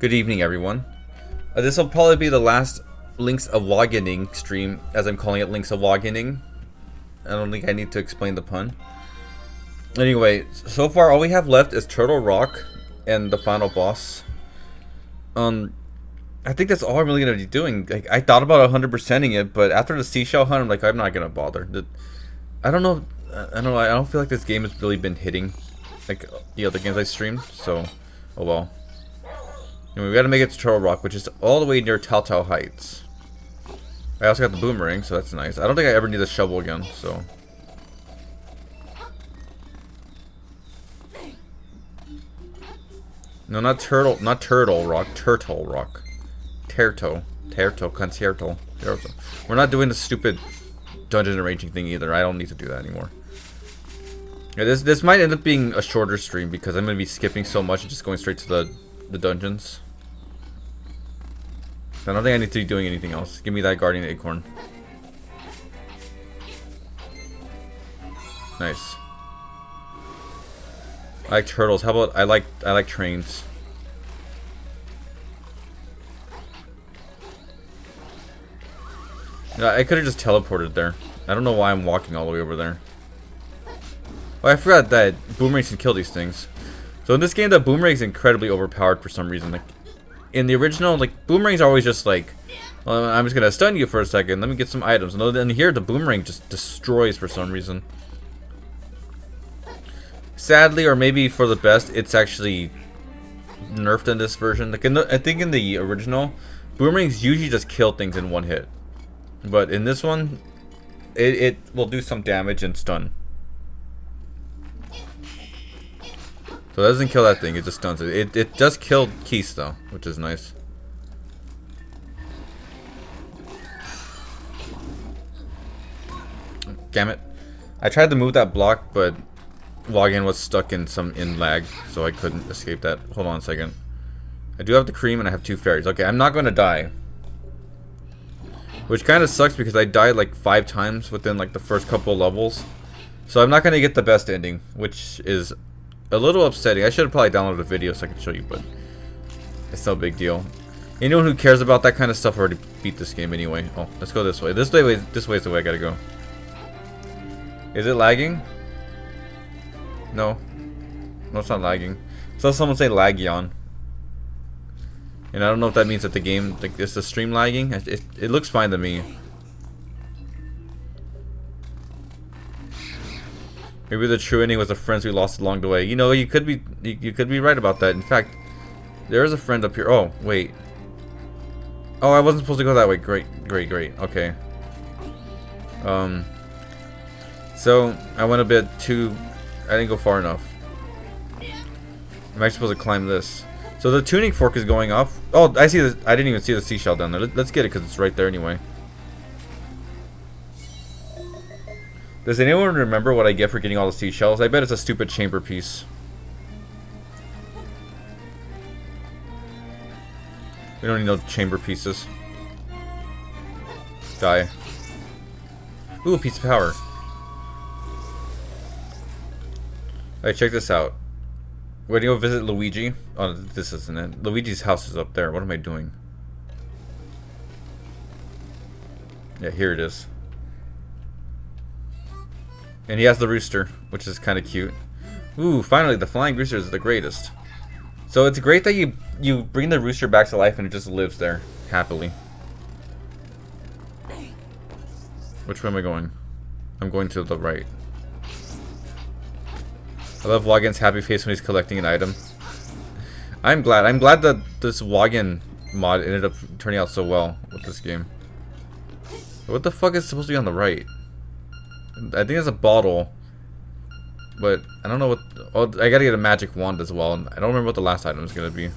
Good evening, everyone. This will probably be the last Link's Awagyaning stream, as I'm calling it Link's Awagyaning. I don't think I need to explain the pun. Anyway, so far all we have left is Turtle Rock and the final boss. I think that's all I'm really gonna be doing. Like, I thought about 100%ing it, but after the seashell hunt, I'm like, I'm not gonna bother. I don't know. I don't feel like this game has really been hitting like the other games I streamed. So, oh well. Anyway, we gotta make it to Turtle Rock, which is all the way near Telltale Heights. I also got the boomerang, so that's nice. I don't think I ever need the shovel again, so. No, not Turtle Rock, Turtle Rock. Concierto. We're not doing the stupid dungeon arranging thing either. I don't need to do that anymore. Yeah, this might end up being a shorter stream because I'm gonna be skipping so much and just going straight to the dungeons. I don't think I need to be doing anything else. Give me that guardian acorn. Nice. I like turtles. How about I like trains. Yeah, I could have just teleported there. I don't know why I'm walking all the way over there. Oh, I forgot that boomerangs can kill these things. So in this game, the boomerang is incredibly overpowered for some reason. Like in the original, like boomerangs are always just like, well, I'm just gonna stun you for a second. Let me get some items. And then here, the boomerang just destroys for some reason. Sadly, or maybe for the best, it's actually nerfed in this version. Like I think in the original, boomerangs usually just kill things in one hit, but in this one, it will do some damage and stun. So it doesn't kill that thing, it just stuns it. It does kill Keith though, which is nice. Damn it. I tried to move that block, but Login was stuck in lag, so I couldn't escape that. Hold on a second. I do have the cream and I have 2 fairies. Okay, I'm not gonna die. Which kind of sucks because I died like 5 times within like the first couple levels. So I'm not gonna get the best ending, which is a little upsetting. I should have probably downloaded a video so I could show you, but it's no big deal. Anyone who cares about that kind of stuff already beat this game anyway. Oh, let's go this way. This way is the way I gotta go. Is it lagging? No. No, it's not lagging. I saw someone say Lagyaning. And I don't know if that means that the game, like, is the stream lagging. It looks fine to me. Maybe the true ending was the friends we lost along the way. You know, you could be right about that. In fact, there is a friend up here. Oh, wait. Oh, I wasn't supposed to go that way. Great. Okay. So I went a bit too. I didn't go far enough. Am I supposed to climb this? So the tuning fork is going off. Oh, I see this. I didn't even see the seashell down there. Let's get it because it's right there anyway. Does anyone remember what I get for getting all the seashells? I bet it's a stupid chamber piece. We don't need no chamber pieces. Die. Ooh, a piece of power. Alright, check this out. We're gonna go visit Luigi. Oh, this isn't it. Luigi's house is up there. What am I doing? Yeah, here it is. And he has the rooster, which is kind of cute. Ooh, finally, the flying rooster is the greatest. So it's great that you bring the rooster back to life and it just lives there happily. Which way am I going? I'm going to the right. I love Wagen's happy face when he's collecting an item. I'm glad that this Wagen mod ended up turning out so well with this game. What the fuck is supposed to be on the right? I think it's a bottle, but I don't know what. Oh, I gotta get a magic wand as well, and I don't remember what the last item is gonna be.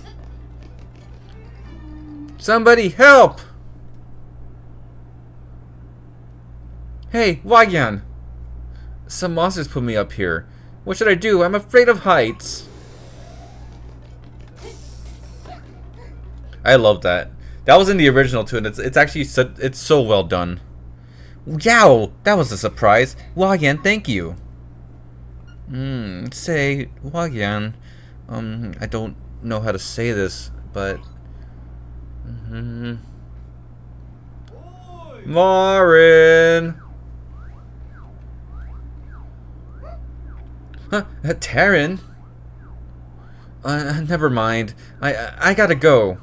Somebody help! Hey, Wagyan! Some monsters put me up here. What should I do? I'm afraid of heights. I love that. That was in the original too, and it's actually it's so well done. Yow! That was a surprise. Wagyan, thank you. Say, Wagyan, I don't know how to say this, but Marin! Huh? Taryn? Never mind. I gotta go.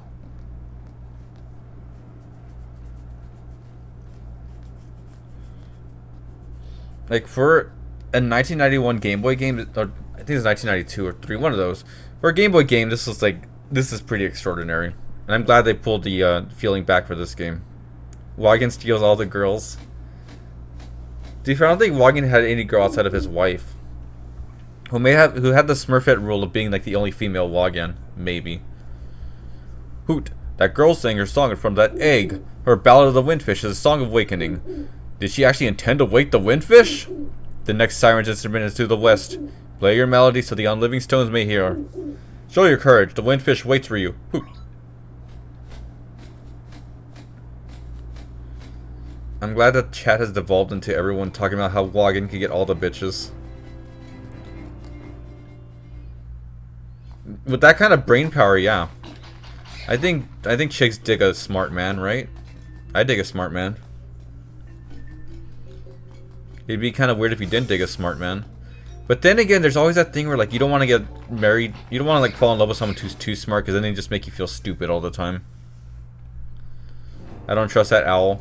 Like, for a 1991 Game Boy game, or I think it's 1992 or 3, one of those. For a Game Boy game, this is pretty extraordinary. And I'm glad they pulled the feeling back for this game. Wagen steals all the girls. To be fair, I don't think Wagen had any girl outside of his wife. Who had the Smurfette rule of being like the only female Wagen, maybe. Hoot, that girl sang her song in front of that egg. Her Ballad of the Windfish is a song of awakening. Did she actually intend to wake the windfish? The next siren's instrument is to the west. Play your melody so the unliving stones may hear. Show your courage, the windfish waits for you. Hoot. I'm glad that chat has devolved into everyone talking about how Wagen can get all the bitches. With that kind of brain power, yeah. I think chicks dig a smart man, right? I dig a smart man. It'd be kind of weird if you didn't dig a smart man. But then again, there's always that thing where like you don't want to get married, you don't want to like fall in love with someone who's too smart, because then they just make you feel stupid all the time. I don't trust that owl.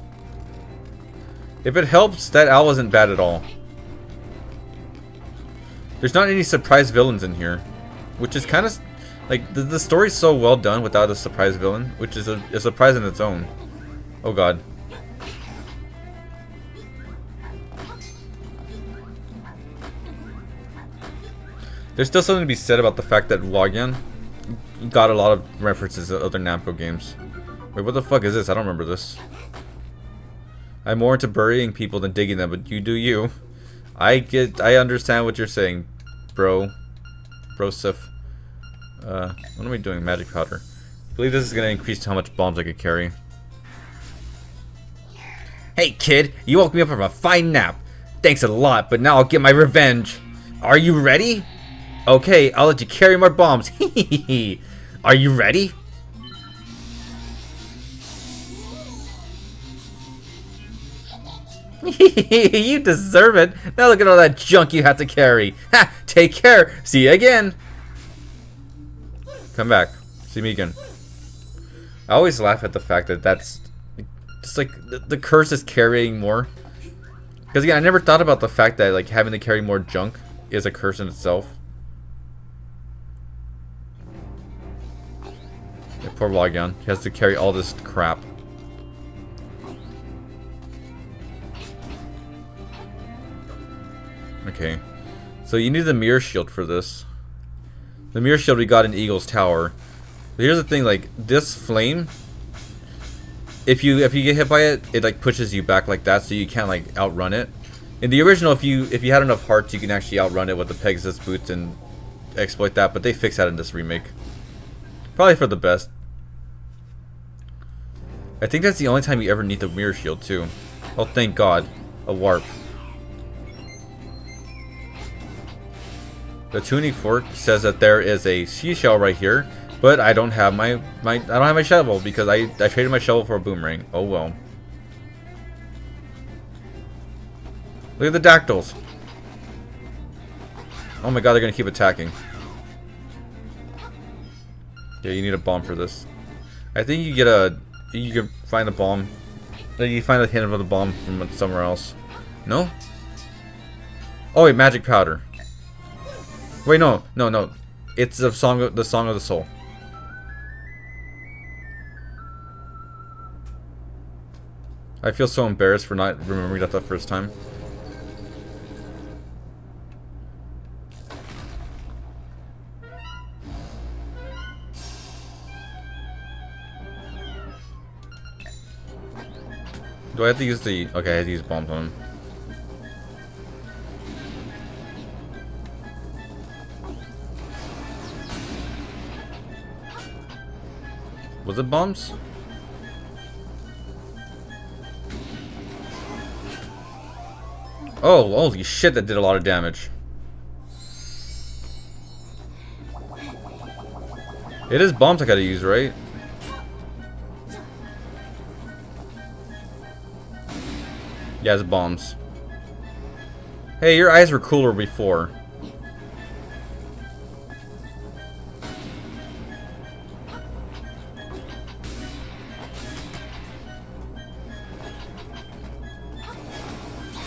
If it helps, that owl isn't bad at all. There's not any surprise villains in here, which is kind of like the story's so well done without a surprise villain, which is a surprise in its own. Oh god. There's still something to be said about the fact that Wagen got a lot of references to other Namco games. Wait, what the fuck is this? I don't remember this. I'm more into burying people than digging them, but you do you. I understand what you're saying, bro. Brosif. What am I doing? Magic powder. I believe this is gonna increase how much bombs I could carry. Hey kid, you woke me up from a fine nap. Thanks a lot, but now I'll get my revenge. Are you ready? Okay, I'll let you carry more bombs. Are you ready? You deserve it. Now look at all that junk you have to carry. Ha! Take care. See you again. Come back. See me again. I always laugh at the fact that that's just like the curse is carrying more. Because again, I never thought about the fact that like having to carry more junk is a curse in itself. Yeah, poor Wagen. He has to carry all this crap. Okay. So you need the mirror shield for this. The mirror shield we got in Eagle's Tower. But here's the thing, like this flame, if you get hit by it, it like pushes you back like that, so you can't like outrun it. In the original, if you had enough hearts, you can actually outrun it with the Pegasus boots and exploit that, but they fixed that in this remake. Probably for the best. I think that's the only time you ever need the mirror shield too. Oh, thank God. A warp. The tuning fork says that there is a seashell right here, but I don't have my shovel because I traded my shovel for a boomerang. Oh well. Look at the dactyls. Oh my god, they're gonna keep attacking. Yeah, you need a bomb for this. I think you can find a bomb. You find a hint of the bomb from somewhere else. No? Oh wait, magic powder. Wait, no. It's the song of the soul. I feel so embarrassed for not remembering that the first time. Do I have to use the... Okay, I have to use bombs on him. Was it bombs? Oh, holy shit, that did a lot of damage. It is bombs I gotta use, right? Yeah, it's bombs. Hey, your eyes were cooler before.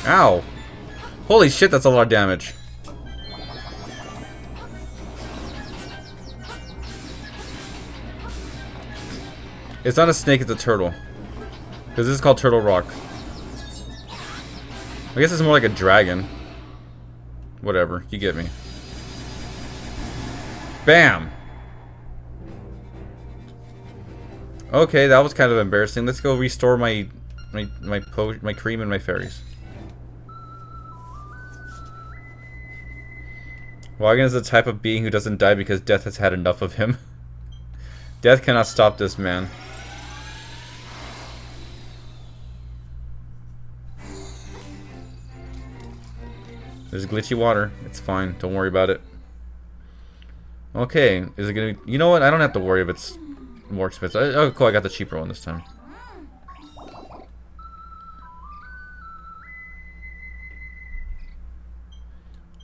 Ow. Holy shit, that's a lot of damage. It's not a snake, it's a turtle. Because this is called Turtle Rock. I guess it's more like a dragon. Whatever, you get me. Bam! Okay, that was kind of embarrassing. Let's go restore my cream and my fairies. Wagon is the type of being who doesn't die because death has had enough of him. Death cannot stop this man. There's glitchy water. It's fine. Don't worry about it. Okay. Is it gonna be... You know what? I don't have to worry if it's more expensive. Oh, cool. I got the cheaper one this time.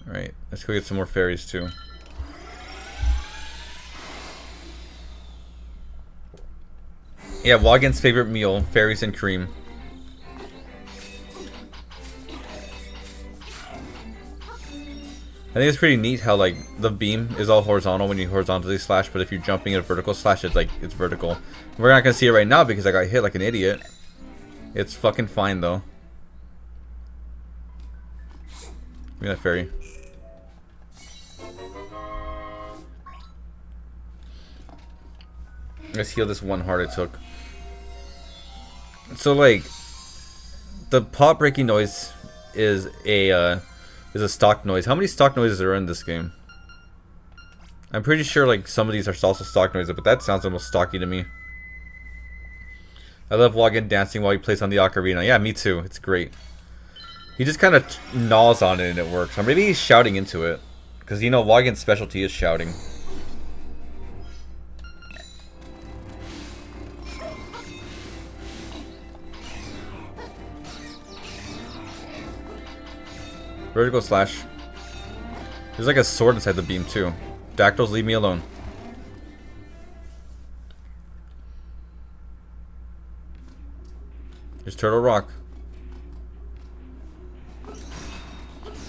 Alright. Let's go get some more fairies, too. Yeah, Wagon's favorite meal. Fairies and cream. I think it's pretty neat how like the beam is all horizontal when you horizontally slash, but if you're jumping at a vertical slash, it's like it's vertical. We're not gonna see it right now because I got hit like an idiot. It's fucking fine though. Give me that fairy. Let's heal this one heart I took. So like, the pot breaking noise is a stock noise. How many stock noises are in this game? I'm pretty sure like some of these are also stock noises, but that sounds almost stocky to me. I love Wagon dancing while he plays on the ocarina. Yeah, me too. It's great. He just kind of gnaws on it and it works. Or maybe he's shouting into it. Because you know, Wagon's specialty is shouting. Vertical slash. There's like a sword inside the beam too. Dactyls, leave me alone. There's Turtle Rock.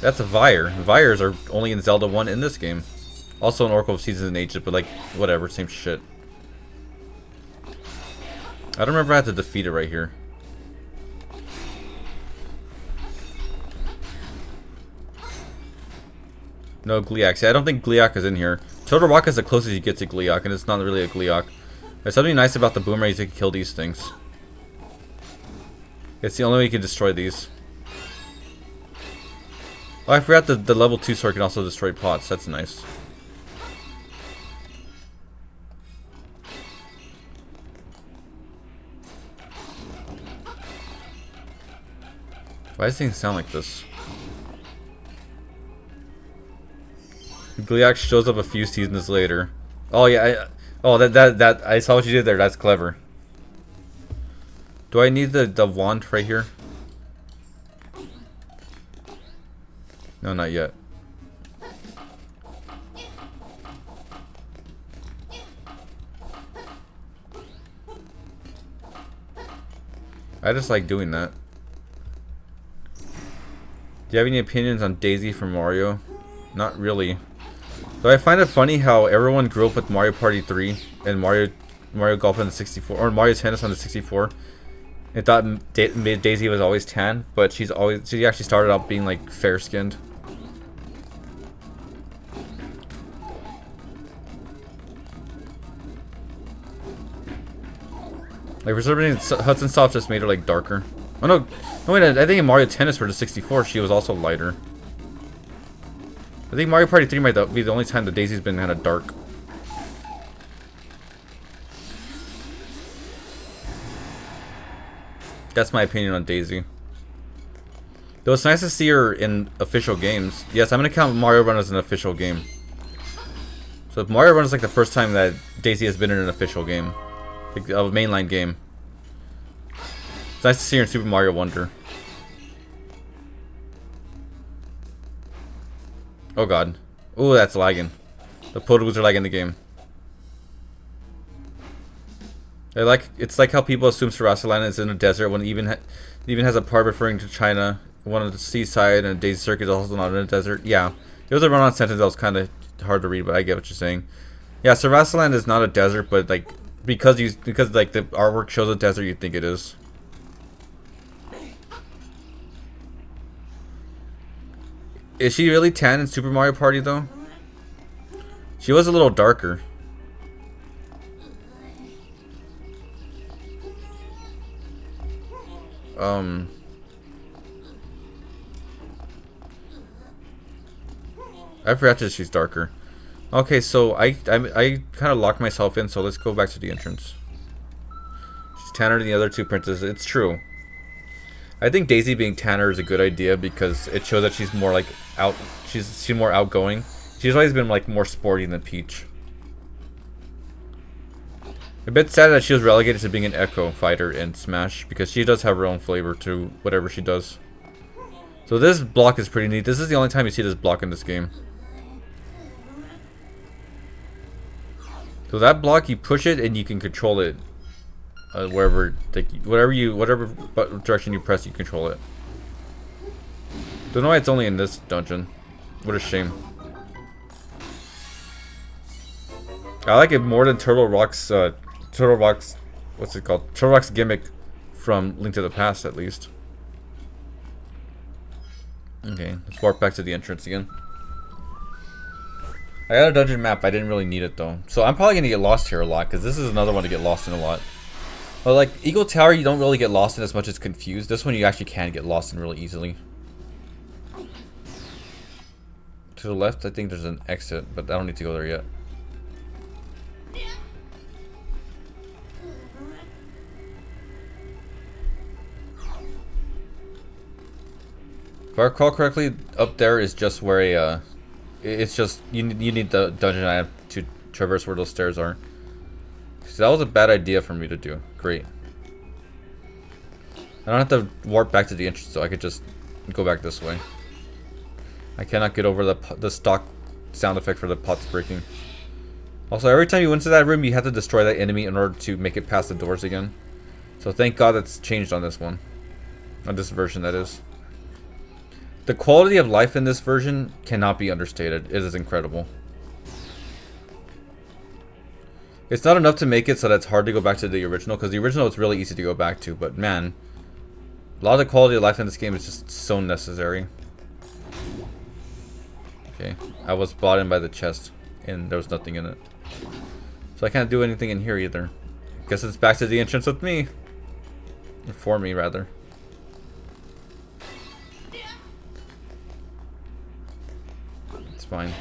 That's a Vire. Vires are only in Zelda 1 in this game. Also in Oracle of Seasons and Ages, but like, whatever, same shit. I don't remember if I had to defeat it right here. No Gliak. See, I don't think Gliak is in here. Turtle Rock is the closest you get to Gliak, and it's not really a Gliak. There's something nice about the boomerangs. You can kill these things. It's the only way you can destroy these. Oh, I forgot the level 2 sword can also destroy pots. That's nice. Why does things sound like this? Gliak shows up a few seasons later. Oh yeah, that I saw what you did there. That's clever. Do I need the wand right here? No, not yet. I just like doing that. Do you have any opinions on Daisy from Mario? Not really. Though I find it funny how everyone grew up with Mario Party 3 and Mario Golf on the 64, or Mario Tennis on the 64. And thought Daisy was always tan, but she actually started out being like fair skinned. Like for some reason, Hudson Soft just made her like darker. Oh no, wait, I think in Mario Tennis for the 64 she was also lighter. I think Mario Party 3 might be the only time that Daisy's been kind of dark. That's my opinion on Daisy. Though it's nice to see her in official games. Yes, I'm going to count Mario Run as an official game. So Mario Run is like the first time that Daisy has been in an official game. Like a mainline game. It's nice to see her in Super Mario Wonder. Oh god. Oh, that's lagging. The potaboos are lagging the game. It's like how people assume Sarasaland is in a desert when it even has a part referring to China, one on the seaside, and Daisy Circuit is also not in a desert. Yeah, it was a run-on sentence that was kind of hard to read, but I get what you're saying. Yeah, Sarasaland is not a desert, but like because like the artwork shows a desert, you think it is. Is she really tan in Super Mario Party though? She was a little darker. I forgot that she's darker. Okay, so I kind of locked myself in, so let's go back to the entrance. She's tanner than the other two princesses. It's true. I think Daisy being tanner is a good idea because it shows that she's more like she's more outgoing. She's always been like more sporty than Peach. A bit sad that she was relegated to being an Echo fighter in Smash because she does have her own flavor to whatever she does. So this block is pretty neat. This is the only time you see this block in this game. So that block, you push it and you can control it wherever, like, whatever direction you press, you control it. Don't know why it's only in this dungeon. What a shame. I like it more than Turtle Rock's, what's it called? Turtle Rock's gimmick from Link to the Past, at least. Okay, let's warp back to the entrance again. I got a dungeon map. I didn't really need it though, so I'm probably gonna get lost here a lot because this is another one to get lost in a lot. But like Eagle Tower, you don't really get lost in as much as Confused. This one you actually can get lost in really easily. To the left, I think there's an exit, but I don't need to go there yet. If I recall correctly, up there is just where a it's just you need the dungeon item to traverse where those stairs are. So that was a bad idea for me to do. Great. I don't have to warp back to the entrance, so I could just go back this way. I cannot get over the stock sound effect for the pots breaking. Also, every time you went to that room, you have to destroy that enemy in order to make it past the doors again. So thank God that's changed on this one. On this version, that is. The quality of life in this version cannot be understated. It is incredible. It's not enough to make it so that it's hard to go back to the original, because the original is really easy to go back to, but man, a lot of the quality of life in this game is just so necessary. Okay, I was brought in by the chest, and there was nothing in it. So I can't do anything in here either. Guess it's back to the entrance with me. Or for me, rather. It's fine.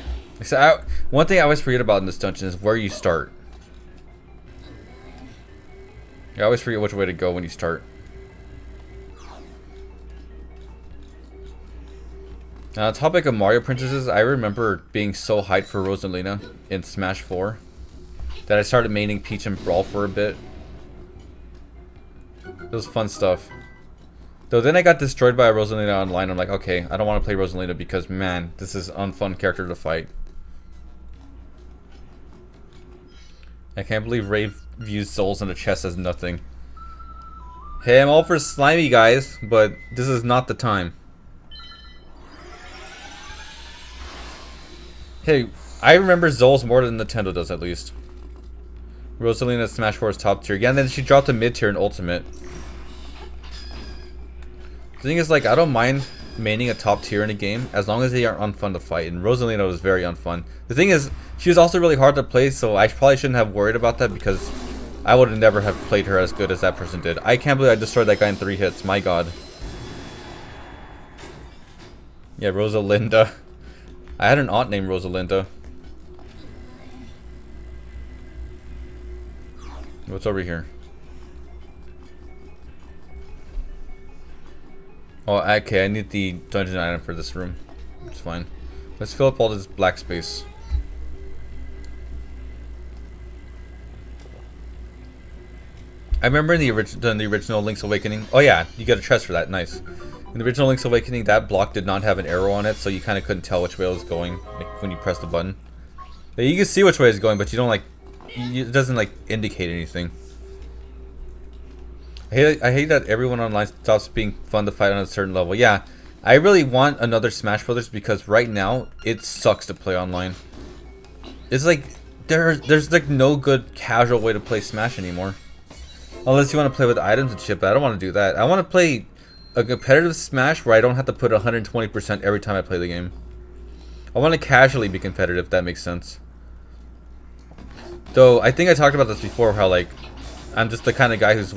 So one thing I always forget about in this dungeon is where you start. I always forget which way to go when you start. Topic of Mario Princesses, I remember being so hyped for Rosalina in Smash 4 that I started maining Peach and Brawl for a bit. It was fun stuff. Though then I got destroyed by Rosalina online. I'm like, okay, I don't want to play Rosalina because, man, this is an unfun character to fight. I can't believe Ray views souls in the chest as nothing. Hey, I'm all for slimy, guys, but this is not the time. Hey, I remember Zol's more than Nintendo does, at least. Rosalina Smash 4 is top tier. Yeah, and then she dropped to mid tier in Ultimate. The thing is, like, I don't mind maining a top tier in a game as long as they are unfun to fight, and Rosalina was very unfun. The thing is, she was also really hard to play, so I probably shouldn't have worried about that because I would have never have played her as good as that person did. I can't believe I destroyed that guy in 3 hits. My god. Yeah, Rosalinda. I had an aunt named Rosalinda. What's over here? Oh, okay, I need the dungeon item for this room. It's fine. Let's fill up all this black space. I remember in the original Link's Awakening. Oh yeah, you get a chest for that. Nice. In the original Link's Awakening, that block did not have an arrow on it, so you kind of couldn't tell which way it was going, like, when you press the button. Like, you can see which way it's going, but you don't, like, it doesn't, like, indicate anything. I hate that everyone online stops being fun to fight on a certain level. Yeah, I really want another Smash Brothers because right now it sucks to play online. It's like there's like no good casual way to play Smash anymore, unless you want to play with items and shit. But I don't want to do that. I want to play a competitive Smash where I don't have to put 120% every time I play the game. I want to casually be competitive. If that makes sense. Though I think I talked about this before, how like I'm just the kind of guy who's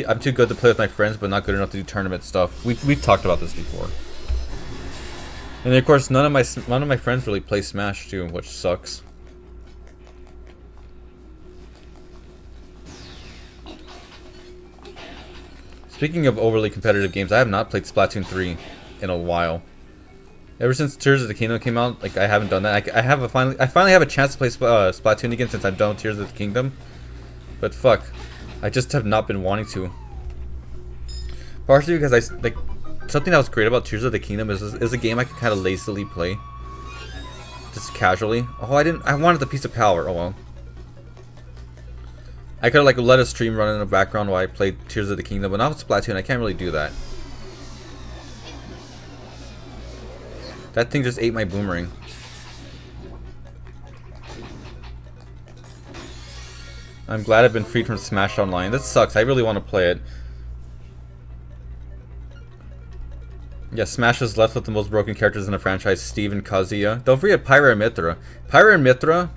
I'm too good to play with my friends, but not good enough to do tournament stuff. We've talked about this before. And of course, none of my friends really play Smash too, which sucks. Speaking of overly competitive games, I have not played Splatoon 3 in a while. Ever since Tears of the Kingdom came out, like I haven't done that. I finally have a chance to play Splatoon again since I'm done with Tears of the Kingdom. But fuck, I just have not been wanting to. Partially because something that was great about Tears of the Kingdom is a game I could kind of lazily play, just casually. Oh, I wanted the piece of power. Oh well. I could have like let a stream run in the background while I played Tears of the Kingdom, but not with Splatoon. I can't really do that. That thing just ate my boomerang. I'm glad I've been freed from Smash Online. That sucks. I really want to play it. Yeah, Smash was left with the most broken characters in the franchise, Steve and Kazuya. Don't forget Pyra and Mithra. Pyra and Mithra,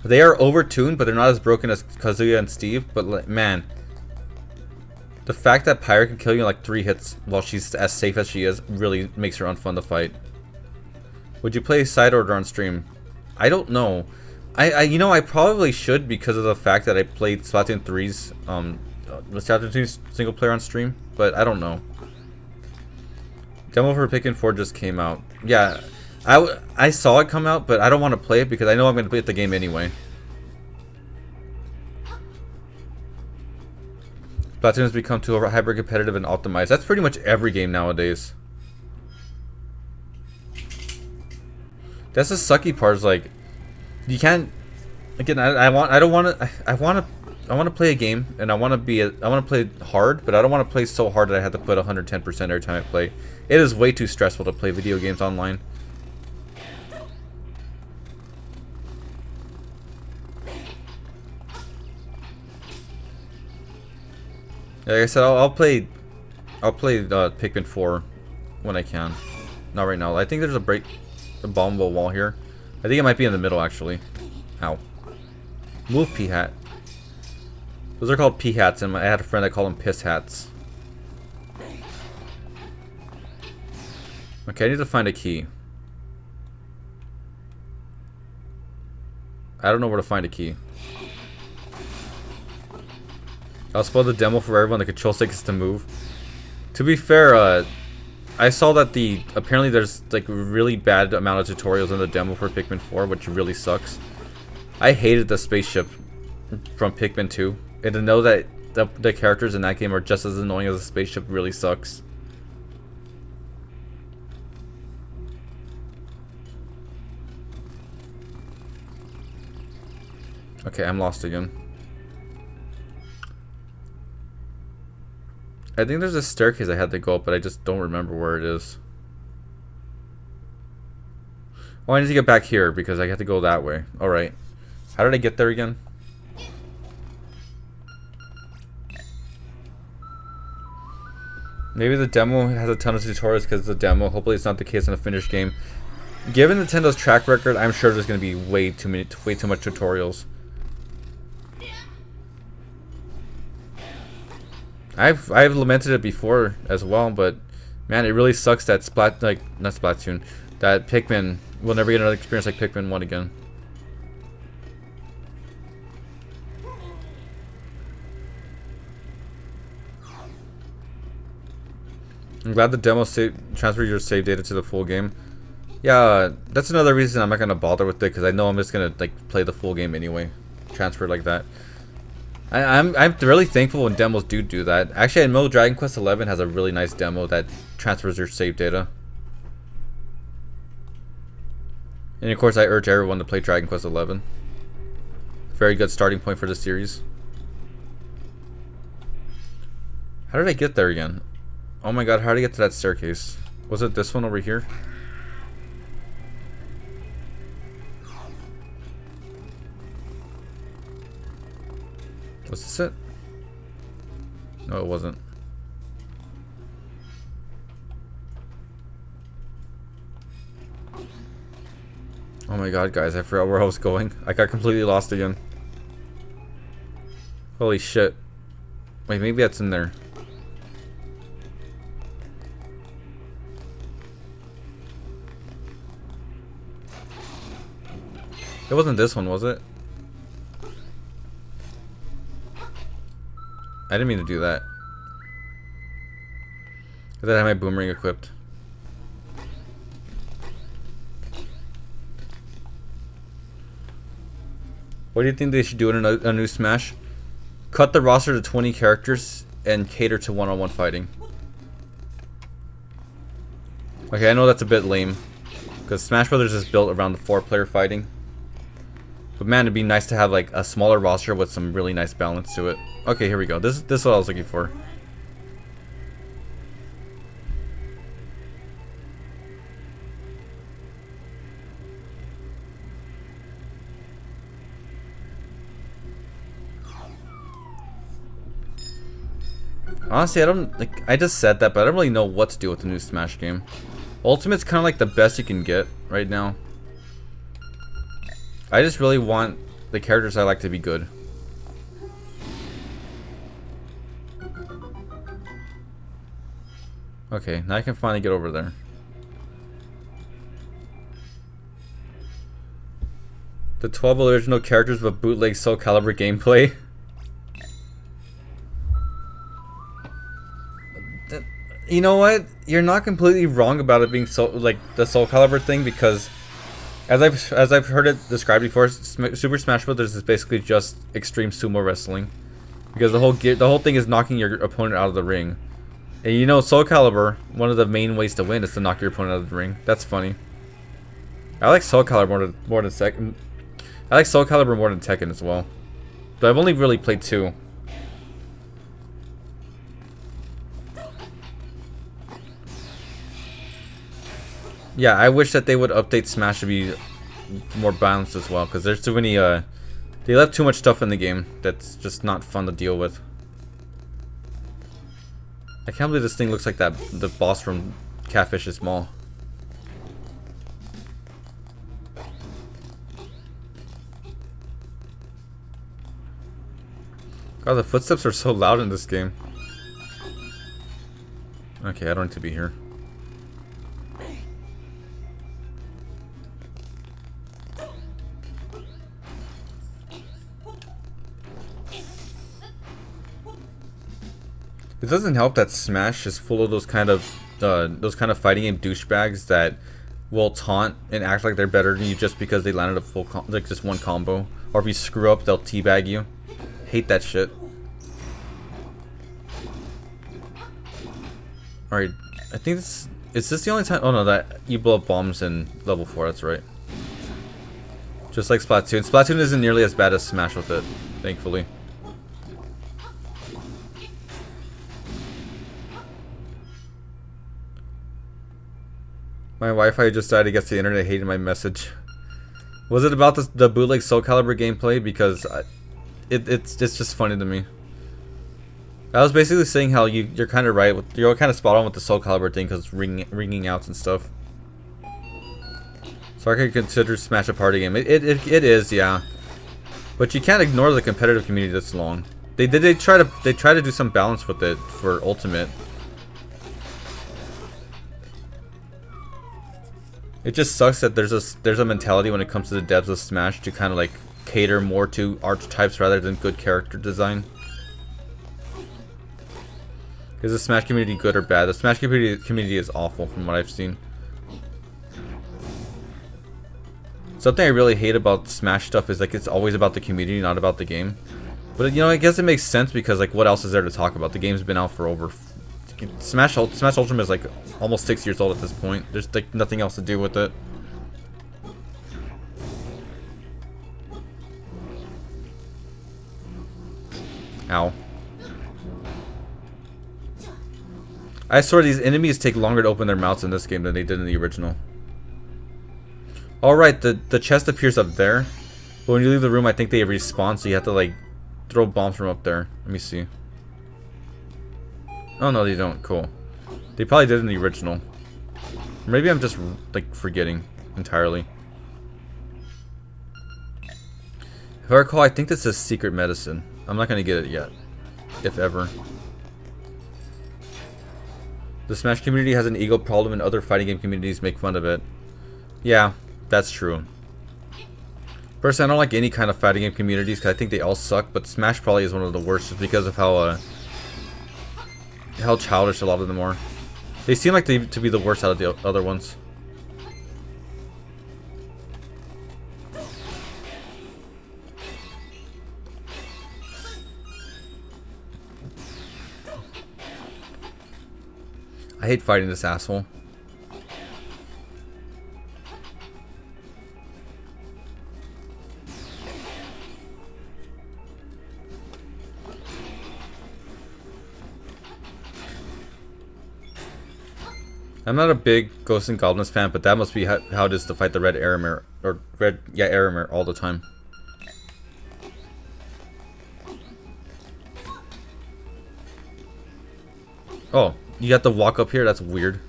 they are overtuned, but they're not as broken as Kazuya and Steve. But man, the fact that Pyra can kill you in like 3 hits while she's as safe as she is really makes her unfun to fight. Would you play side order on stream? I don't know. You know, I probably should because of the fact that I played Splatoon 3's Splatoon 2's single player on stream, but I don't know. Demo for Pikmin 4 just came out. Yeah, I saw it come out, but I don't want to play it because I know I'm going to play the game anyway. Splatoon has become too hyper competitive and optimized. That's pretty much every game nowadays. That's the sucky part. Is like, you can't. Again, I want to play a game, and I want to play hard, but I don't want to play so hard that I have to put 110% every time I play. It is way too stressful to play video games online. Like I said, I'll play Pikmin 4 when I can. Not right now. I think there's a bombable wall here. I think it might be in the middle actually. Ow. Move, P-hat. Those are called P-hats, and I had a friend that called them piss hats. Okay, I need to find a key. I don't know where to find a key. I'll spoil the demo for everyone. The control stick is to move. To be fair, I saw that apparently there's like a really bad amount of tutorials in the demo for Pikmin 4, which really sucks. I hated the spaceship from Pikmin 2, and to know that the characters in that game are just as annoying as the spaceship really sucks. Okay, I'm lost again. I think there's a staircase I had to go up, but I just don't remember where it is. Oh, I need to get back here because I have to go that way. Alright. How did I get there again? Maybe the demo has a ton of tutorials because it's a demo. Hopefully it's not the case in a finished game. Given Nintendo's track record, I'm sure there's going to be way too much tutorials. I've lamented it before as well, but man, it really sucks that that Pikmin will never get another experience like Pikmin 1 again. I'm glad the demo transferred your save data to the full game. Yeah, that's another reason I'm not gonna bother with it because I know I'm just gonna like play the full game anyway. Transfer like that. I'm really thankful when demos do that. Actually, I know Dragon Quest XI has a really nice demo that transfers your save data. And of course, I urge everyone to play Dragon Quest XI. Very good starting point for the series. How did I get there again? Oh my god, how did I get to that staircase? Was it this one over here? Was this it? No, it wasn't. Oh my god, guys, I forgot where I was going. I got completely lost again. Holy shit. Wait, maybe that's in there. It wasn't this one, was it? I didn't mean to do that. I thought I had my boomerang equipped. What do you think they should do in a new Smash? Cut the roster to 20 characters and cater to one-on-one fighting. Okay, I know that's a bit lame, because Smash Brothers is built around the 4-player fighting. But man, it'd be nice to have like a smaller roster with some really nice balance to it. Okay, here we go. This is what I was looking for. Honestly, I don't like. I just said that, but I don't really know what to do with the new Smash game. Ultimate's kind of like the best you can get right now. I just really want the characters I like to be good. Okay, now I can finally get over there. The 12 original characters with bootleg Soul Calibur gameplay. You know what? You're not completely wrong about it being so like the Soul Calibur thing, because as I've heard it described before, Super Smash Bros. Is basically just extreme sumo wrestling, because the whole thing is knocking your opponent out of the ring. And you know, Soul Calibur, one of the main ways to win is to knock your opponent out of the ring. That's funny. I like Soul Calibur more than Tekken. I like Soul Calibur more than Tekken as well, but I've only really played 2. Yeah, I wish that they would update Smash to be more balanced as well, because there's too many, they left too much stuff in the game that's just not fun to deal with. I can't believe this thing looks like the boss from Catfish's Mall. God, the footsteps are so loud in this game. Okay, I don't need to be here. It doesn't help that Smash is full of those kind of fighting game douchebags that will taunt and act like they're better than you just because they landed a full like just one combo, or if you screw up, they'll teabag you. Hate that shit. All right, I think is this the only time? Oh no, that you blow up bombs in level 4. That's right. Just like Splatoon. Splatoon isn't nearly as bad as Smash with it, thankfully. My Wi-Fi just died. I guess the internet hated my message. Was it about the bootleg Soul Calibur gameplay? Because it's just funny to me. I was basically saying how you're kind of right. You're kind of spot on with the Soul Calibur thing, because ringing outs and stuff. So I could consider Smash a party game. It is, yeah. But you can't ignore the competitive community this long. They try to do some balance with it for Ultimate. It just sucks that there's a mentality when it comes to the devs of Smash to kind of like cater more to archetypes rather than good character design. Is the Smash community good or bad? The Smash community is awful from what I've seen. Something I really hate about Smash stuff is like it's always about the community, not about the game. But you know, I guess it makes sense because like, what else is there to talk about? The game's been out for over Smash Ultimate is like almost 6 years old at this point. There's like nothing else to do with it. Ow. I swear these enemies take longer to open their mouths in this game than they did in the original. Alright, the chest appears up there. But when you leave the room, I think they respawn, so you have to like throw bombs from up there. Let me see. Oh no, they don't. Cool. They probably did in the original. Maybe I'm just like forgetting entirely. If I recall, I think this is secret medicine. I'm not gonna get it yet, if ever. The Smash community has an ego problem and other fighting game communities make fun of it. Yeah, that's true. Personally, I don't like any kind of fighting game communities because I think they all suck, but Smash probably is one of the worst just because of how childish a lot of them are. They seem like to be the worst out of the other ones. I hate fighting this asshole. I'm not a big Ghosts and Goblins fan, but that must be how it is to fight the red Aramir, or Aramir all the time. Oh, you have to walk up here? That's weird.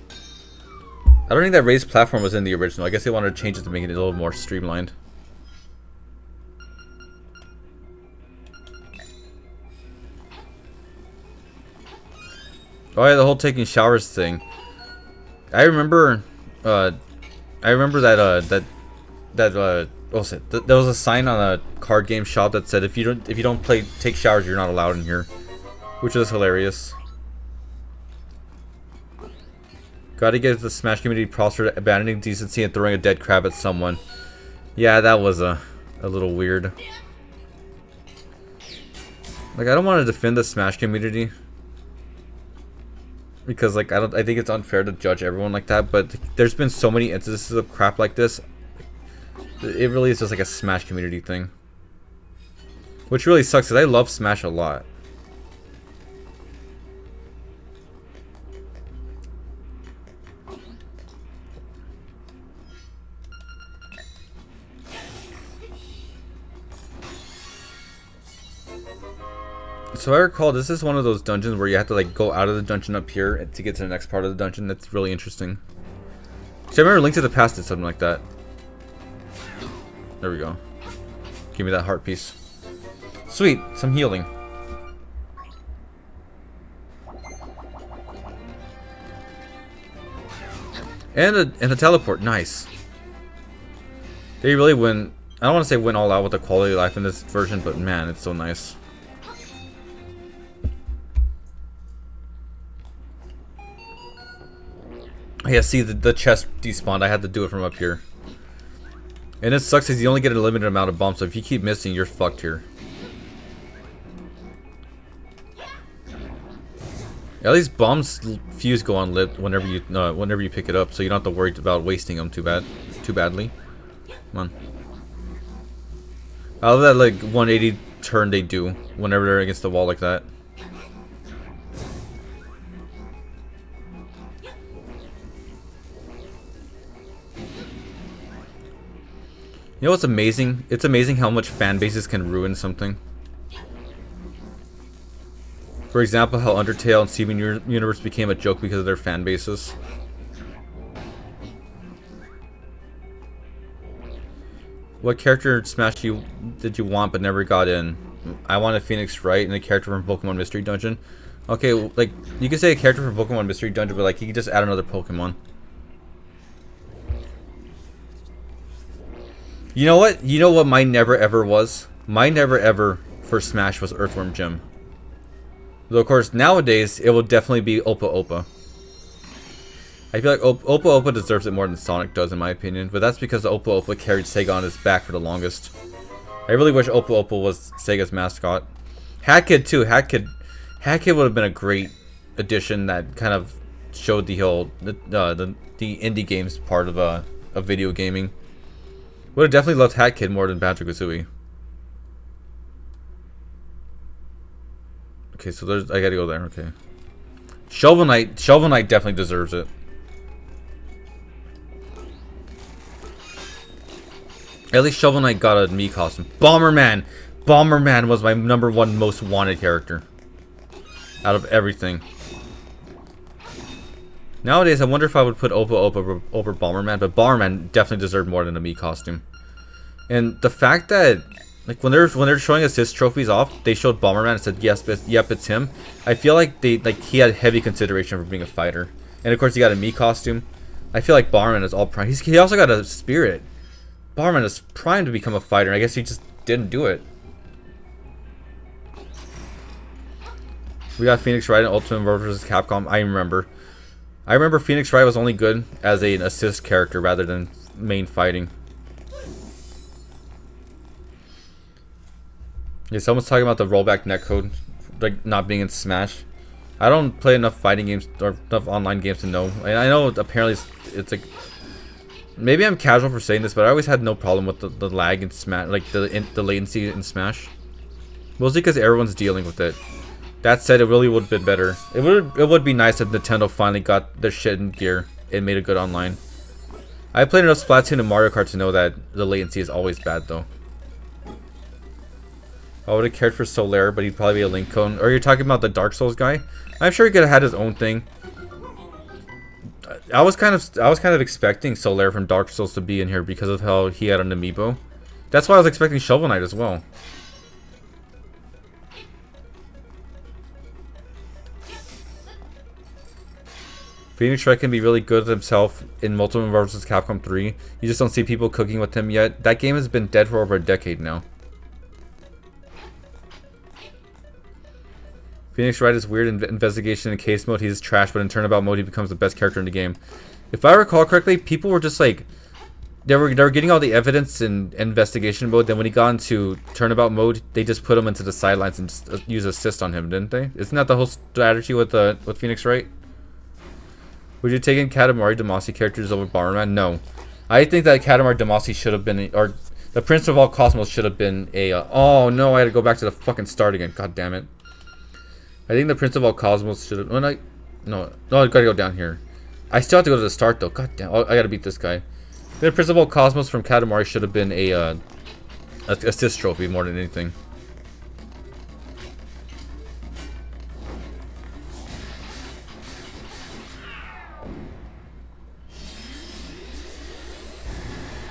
I don't think that raised platform was in the original. I guess they wanted to change it to make it a little more streamlined. Oh yeah, the whole taking showers thing. I remember that there was a sign on a card game shop that said if you don't take showers, you're not allowed in here, which is hilarious. Gotta give the Smash community props for abandoning decency and throwing a dead crab at someone. Yeah, that was a little weird. Like, I don't want to defend the Smash community because like I think it's unfair to judge everyone like that, but there's been so many instances of crap like this. It really is just like a Smash community thing, which really sucks because I love Smash a lot. So I recall this is one of those dungeons where you have to like go out of the dungeon up here to get to the next part of the dungeon. That's really interesting. So I remember Link to the Past did something like that. There we go. Give me that heart piece. Sweet, some healing. And a teleport, nice. They really win. I don't want to say win all out with the quality of life in this version, but man, it's so nice. Yeah, see, the chest despawned. I had to do it from up here. And it sucks because you only get a limited amount of bombs, so if you keep missing, you're fucked here. At least bombs fuse go on lit whenever you pick it up, so you don't have to worry about wasting them too badly. Come on. I love that like 180 turn they do whenever they're against the wall like that. You know what's amazing? It's amazing how much fan bases can ruin something. For example, how Undertale and Steven Universe became a joke because of their fan bases. What character in Smash did you want but never got in? I wanted Phoenix Wright and a character from Pokemon Mystery Dungeon. Okay, like, you could say a character from Pokemon Mystery Dungeon, but like, you could just add another Pokemon. You know what? You know what my never ever was? My never ever for Smash was Earthworm Jim. Though of course nowadays it will definitely be Opa Opa. I feel like Opa Opa deserves it more than Sonic does in my opinion, but that's because Opa Opa carried Sega on his back for the longest. I really wish Opa Opa was Sega's mascot. Hat Kid too. Hat Kid would have been a great addition that kind of showed the whole the indie games part of video gaming. Would have definitely loved Hat Kid more than Banjo-Kazooie. Okay, so there's I gotta go there. Okay, Shovel Knight definitely deserves it. At least Shovel Knight got a Mii costume. Bomberman was my #1 most wanted character out of everything. Nowadays, I wonder if I would put Opa over Bomberman, but Bomberman definitely deserved more than a Mii costume. And the fact that, like, when they're showing assist trophies off, they showed Bomberman and said yes, yep, it's him. I feel like he had heavy consideration for being a fighter, and of course he got a Mii costume. I feel like Bomberman is all prime. He also got a spirit. Bomberman is primed to become a fighter. I guess he just didn't do it. We got Phoenix Wright in Ultimate Marvel vs. Capcom. I remember Phoenix Wright was only good as an assist character rather than main fighting. Yeah, someone's talking about the rollback netcode, like not being in Smash. I don't play enough fighting games or enough online games to know. And I know apparently it's like, maybe I'm casual for saying this, but I always had no problem with the lag in Smash, like the latency in Smash. Mostly because everyone's dealing with it. That said, it really would have been better. It would be nice if Nintendo finally got their shit in gear and made it good online. I played enough Splatoon and Mario Kart to know that the latency is always bad, though. I would have cared for Solaire, but he'd probably be a Link cone. Or you're talking about the Dark Souls guy? I'm sure he could have had his own thing. I was kind of expecting Solaire from Dark Souls to be in here because of how he had an amiibo. That's why I was expecting Shovel Knight as well. Phoenix Wright can be really good himself in Ultimate Marvel vs. Capcom 3. You just don't see people cooking with him yet. That game has been dead for over a decade now. Phoenix Wright is weird in investigation and case mode. He's trash, but in turnabout mode, he becomes the best character in the game. If I recall correctly, people were just like, they were getting all the evidence in investigation mode. Then when he got into turnabout mode, they just put him into the sidelines and just use assist on him, didn't they? Isn't that the whole strategy with Phoenix Wright? Would you take in Katamari Damacy characters over Bomberman? No. I think that Katamari Damacy should have been, or the Prince of All Cosmos should have been a, oh no, I had to go back to the fucking start again. God damn it. I think the Prince of All Cosmos should have, no, I gotta go down here. I still have to go to the start though. God damn, I gotta beat this guy. The Prince of All Cosmos from Katamari should have been a assist trophy more than anything.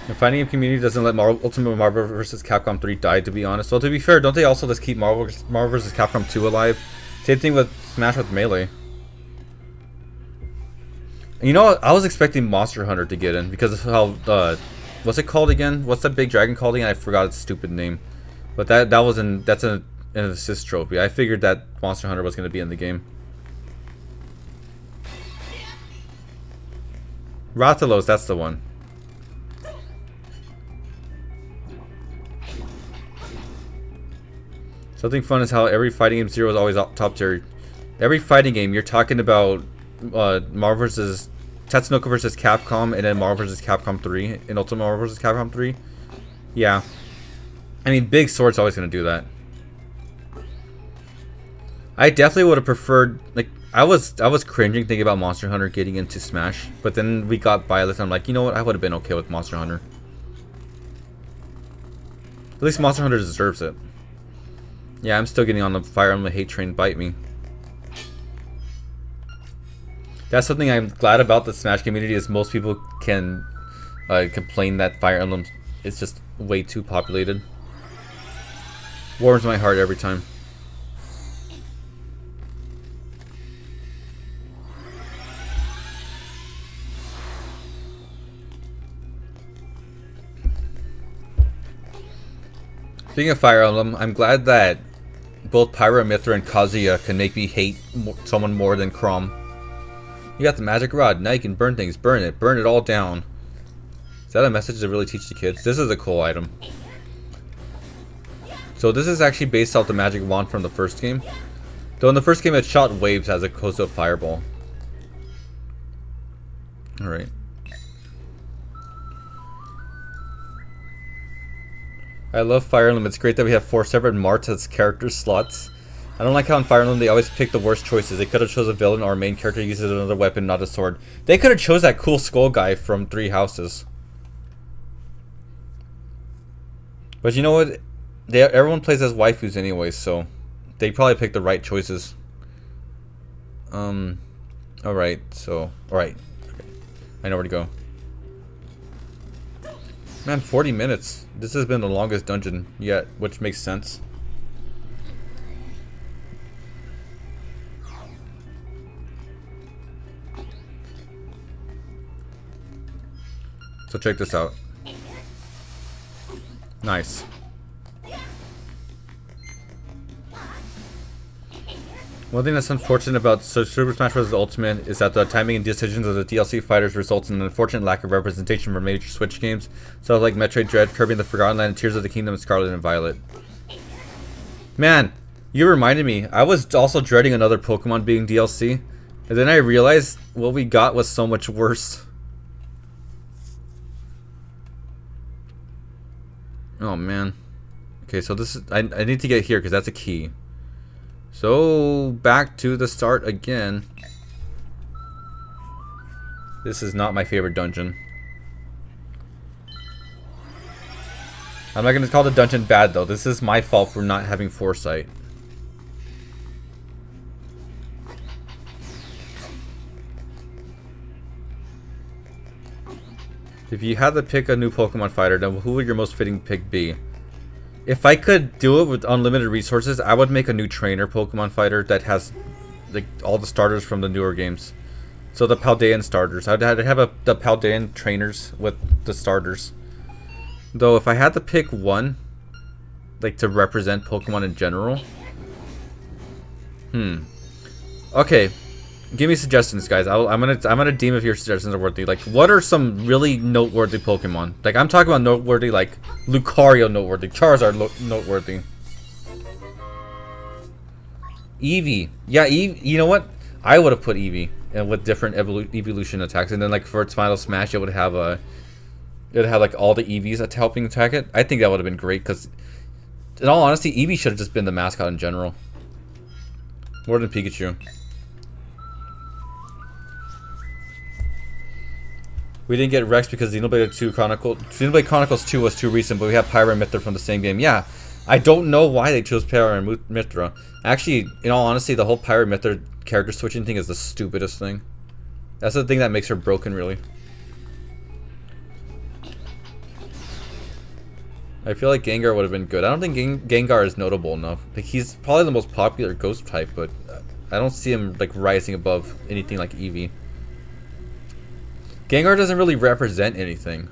The fighting game community doesn't let Ultimate Marvel vs. Capcom 3 die, to be honest. Well, to be fair, don't they also just keep Marvel vs. Capcom 2 alive? Same thing with Smash with Melee. You know what? I was expecting Monster Hunter to get in because of how, what's it called again? What's that big dragon called again? I forgot its stupid name. But that's an assist trophy. I figured that Monster Hunter was going to be in the game. Rathalos, that's the one. Something fun is how every fighting game 0 is always top tier. Every fighting game, you're talking about Marvel vs. Tatsunoko vs. Capcom, and then Marvel vs. Capcom 3, and Ultimate Marvel vs. Capcom 3. Yeah. I mean, Big Sword's always going to do that. I definitely would have preferred, like, I was cringing thinking about Monster Hunter getting into Smash, but then we got Violet, and I'm like, you know what, I would have been okay with Monster Hunter. At least Monster Hunter deserves it. Yeah, I'm still getting on the Fire Emblem hate train, bite me. That's something I'm glad about the Smash community is most people can complain that Fire Emblem is just way too populated. Warms my heart every time. Speaking of Fire Emblem, I'm glad that both Pyra, Mithra, and Kazuya can make me hate someone more than Chrom. You got the magic rod. Now you can burn things. Burn it all down. Is that a message to really teach the kids? This is a cool item. So this is actually based off the magic wand from the first game. Though in the first game it shot waves as opposed to a fireball. Alright. I love Fire Emblem. It's great that we have 4 separate marts as character slots. I don't like how in Fire Emblem they always pick the worst choices. They could have chose a villain or a main character who uses another weapon, not a sword. They could have chose that cool skull guy from 3 Houses. But you know what? Everyone plays as waifus anyway, so they probably picked the right choices. Alright, so... Alright. Okay. I know where to go. Man, 40 minutes. This has been the longest dungeon yet, which makes sense. So check this out. Nice. One thing that's unfortunate about Super Smash Bros. Ultimate is that the timing and decisions of the DLC fighters results in an unfortunate lack of representation for major Switch games, so like Metroid Dread, Kirby in the Forgotten Land, and Tears of the Kingdom, and Scarlet and Violet. Man, you reminded me. I was also dreading another Pokemon being DLC, and then I realized what we got was so much worse. Oh man. Okay, so this is I need to get here because that's a key. So back to the start again. This is not my favorite dungeon. I'm not gonna call the dungeon bad though. This is my fault for not having foresight. If you had to pick a new Pokemon fighter, then who would your most fitting pick be? If I could do it with unlimited resources, I would make a new trainer Pokemon fighter that has like all the starters from the newer games. So the Paldean starters. I'd have the Paldean trainers with the starters. Though if I had to pick one, like to represent Pokemon in general. Okay. Give me suggestions, guys. I'm gonna deem if your suggestions are worthy. Like, what are some really noteworthy Pokemon? Like, I'm talking about noteworthy, like Lucario noteworthy, Charizard noteworthy. Eevee, yeah, Eevee. You know what? I would have put Eevee and with different evolution attacks, and then like for its final smash, it would have like all the Eevees helping attack it. I think that would have been great because, in all honesty, Eevee should have just been the mascot in general, more than Pikachu. We didn't get Rex because Xenoblade Chronicles 2 was too recent, but we have Pyra and Mithra from the same game. Yeah, I don't know why they chose Pyra and Mithra. Actually, in all honesty, the whole Pyra and Mithra character switching thing is the stupidest thing. That's the thing that makes her broken, really. I feel like Gengar would have been good. I don't think Gengar is notable enough. Like, he's probably the most popular ghost type, but I don't see him like rising above anything like Eevee. Gengar doesn't really represent anything.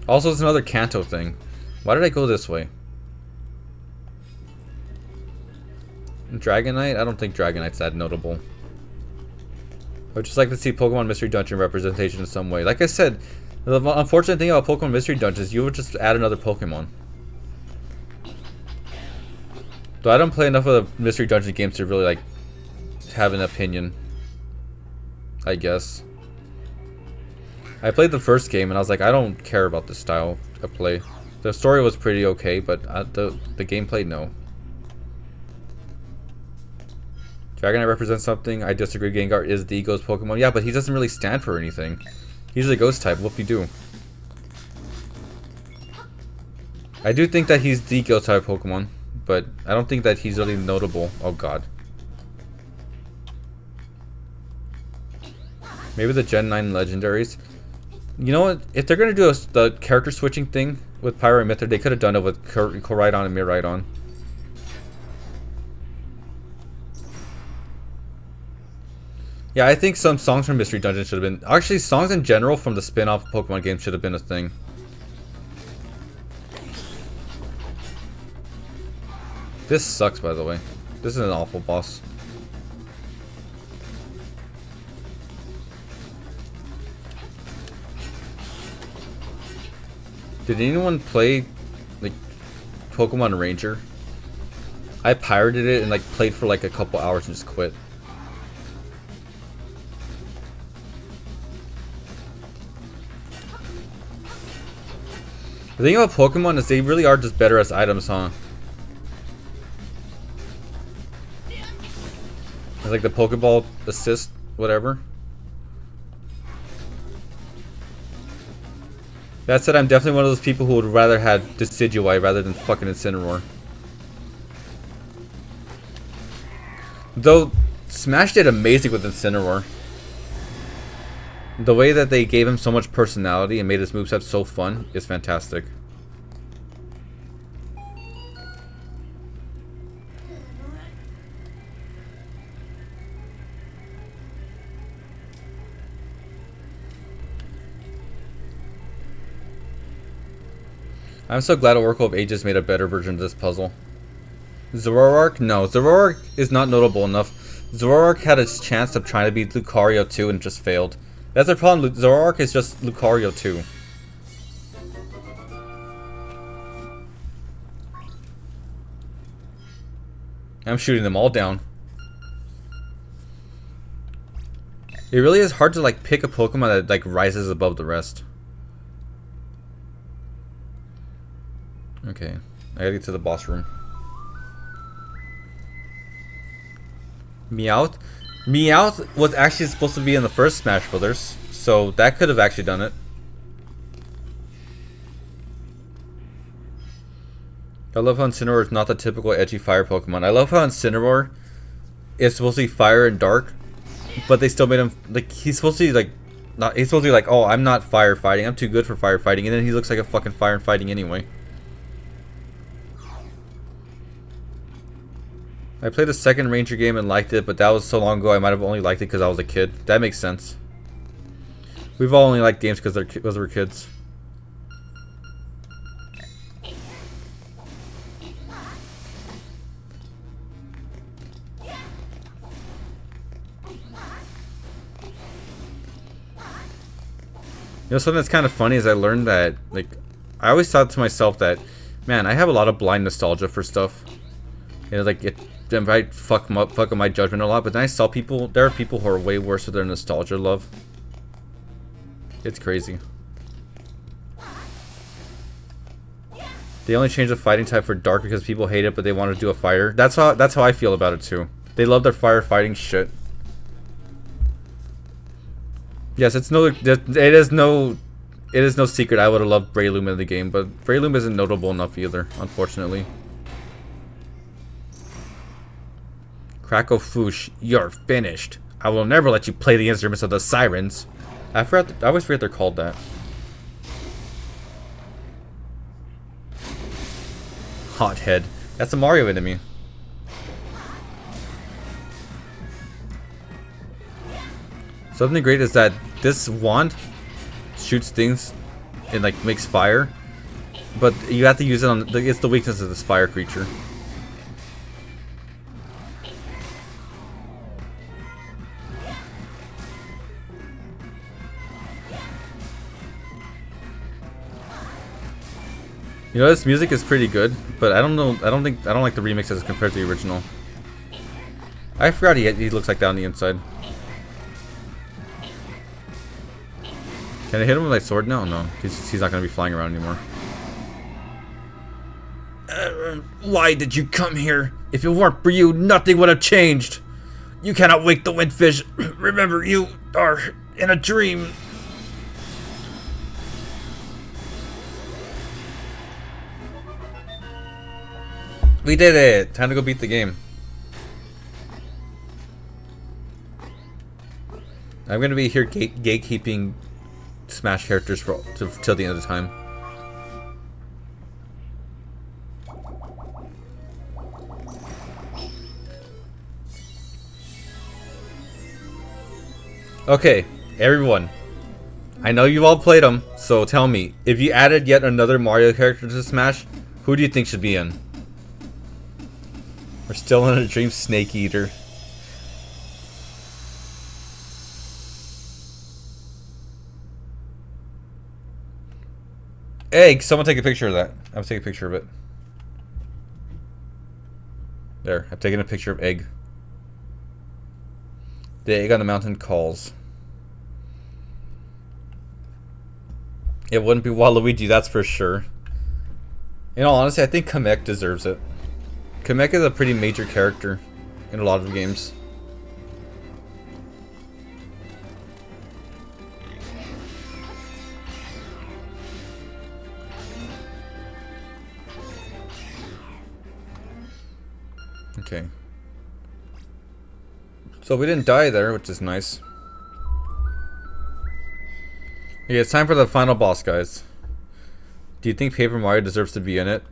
Also, it's another Kanto thing. Why did I go this way? Dragonite? I don't think Dragonite's that notable. I would just like to see Pokemon Mystery Dungeon representation in some way. Like I said, the unfortunate thing about Pokemon Mystery Dungeons, you would just add another Pokemon. Though I don't play enough of the Mystery Dungeon games to really like have an opinion, I guess. I played the first game and I was like, I don't care about this style of play. The story was pretty okay, but the gameplay, no. Dragonite represents something. I disagree. Gengar is the ghost Pokemon. Yeah, but he doesn't really stand for anything. He's a ghost type. Whoop-de-doo. I do think that he's the ghost type Pokemon, but I don't think that he's really notable. Oh god. Maybe the Gen 9 legendaries. You know what? If they're gonna do the character switching thing with Pyra and Mithra, they could have done it with Koraidon and Miraidon. Yeah, I think some songs from Mystery Dungeon should have been... Actually, songs in general from the spin-off Pokemon game should have been a thing. This sucks, by the way. This is an awful boss. Did anyone play, like, Pokemon Ranger. I pirated it and like played for like a couple hours and just quit. The thing about Pokemon is they really are just better as items, huh? It's like the Pokeball assist, whatever. That said, I'm definitely one of those people who would rather have Decidueye rather than fucking Incineroar. Though, Smash did amazing with Incineroar. The way that they gave him so much personality and made his moveset so fun is fantastic. I'm so glad Oracle of Ages made a better version of this puzzle. Zoroark? No, Zoroark is not notable enough. Zoroark had its chance of trying to beat Lucario 2 and just failed. That's the problem. Zoroark is just Lucario 2. I'm shooting them all down. It really is hard to like pick a Pokemon that like rises above the rest. Okay, I gotta get to the boss room. Meowth? Meowth was actually supposed to be in the first Smash Brothers, so that could have actually done it. I love how Incineroar is not the typical edgy fire Pokemon. I love how Incineroar is supposed to be fire and dark, but they still made him like he's supposed to be like not. He's supposed to be like, oh, I'm not firefighting. I'm too good for firefighting, and then he looks like a fucking fire and fighting anyway. I played the second Ranger game and liked it, but that was so long ago I might have only liked it because I was a kid. That makes sense. We've all only liked games because we're kids. You know, something that's kind of funny is I learned that, like, I always thought to myself that, man, I have a lot of blind nostalgia for stuff. You know, like, it might fuck up my judgment a lot, but then I saw people, there are people who are way worse with their nostalgia love. It's crazy. They only changed the fighting type for dark because people hate it, but they want to do a fire. That's how I feel about it too. They love their firefighting shit. Yes, it is no secret I would have loved Breloom in the game, but Breloom isn't notable enough either, unfortunately. Cracklefoosh, you're finished. I will never let you play the instruments of the sirens. I always forget they're called that. Hothead. That's a Mario enemy. Something great is that this wand shoots things and like makes fire, but you have to use it on. It's the weakness of this fire creature. You know, this music is pretty good, but I don't know. I don't like the remix as compared to the original. I forgot he looks like that on the inside. Can I hit him with my sword now? No, he's not gonna be flying around anymore. Why did you come here? If it weren't for you, nothing would have changed. You cannot wake the windfish. Remember, you are in a dream. We did it! Time to go beat the game. I'm gonna be here gatekeeping Smash characters till the end of the time. Okay, everyone. I know you've all played them, so tell me, if you added yet another Mario character to Smash, who do you think should be in? We're still in a dream, Snake Eater. Hey, someone take a picture of that. I'm gonna take a picture of it. There, I've taken a picture of egg. The egg on the mountain calls. It wouldn't be Waluigi, that's for sure. In all honesty, I think Kamek deserves it. Kamek is a pretty major character in a lot of games. Okay. So we didn't die there, which is nice. Okay, it's time for the final boss, guys. Do you think Paper Mario deserves to be in it?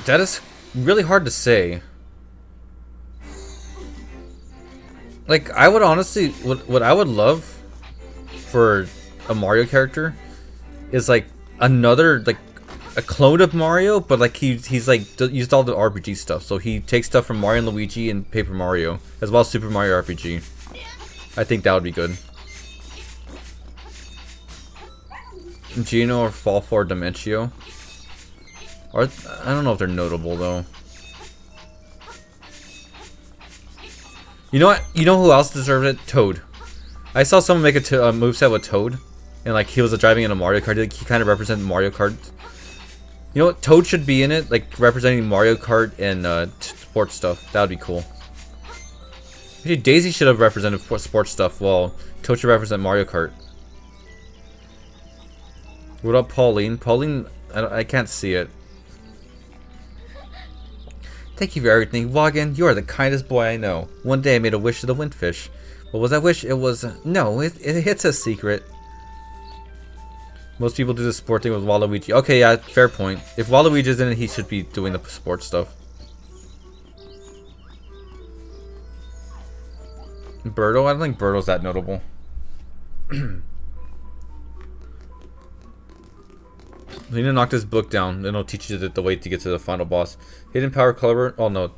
That is really hard to say. Like, I would honestly, what I would love for a Mario character is like another, like a clone of Mario, but like he's like used all the RPG stuff. So he takes stuff from Mario and Luigi and Paper Mario, as well as Super Mario RPG. I think that would be good. Geno or Fall for Dimentio. Or I don't know if they're notable though. You know what? You know who else deserved it? Toad. I saw someone make a moveset with Toad, and like he was driving in a Mario Kart. Like, he kind of represented Mario Kart. You know what? Toad should be in it, like representing Mario Kart and sports stuff. That would be cool. Actually, Daisy should have represented sports stuff, while Toad should represent Mario Kart. What up, Pauline? Pauline, I can't see it. Thank you for everything, Wagon. You are the kindest boy I know. One day I made a wish to the windfish. What was that wish? It was... no, it's a secret. Most people do the sport thing with Waluigi. Okay, yeah, fair point. If Waluigi's in it, he should be doing the sports stuff. Birdo? I don't think Birdo's that notable. You need to knock this book down, and it'll teach you the way to get to the final boss. Hidden Power Clever. Oh no.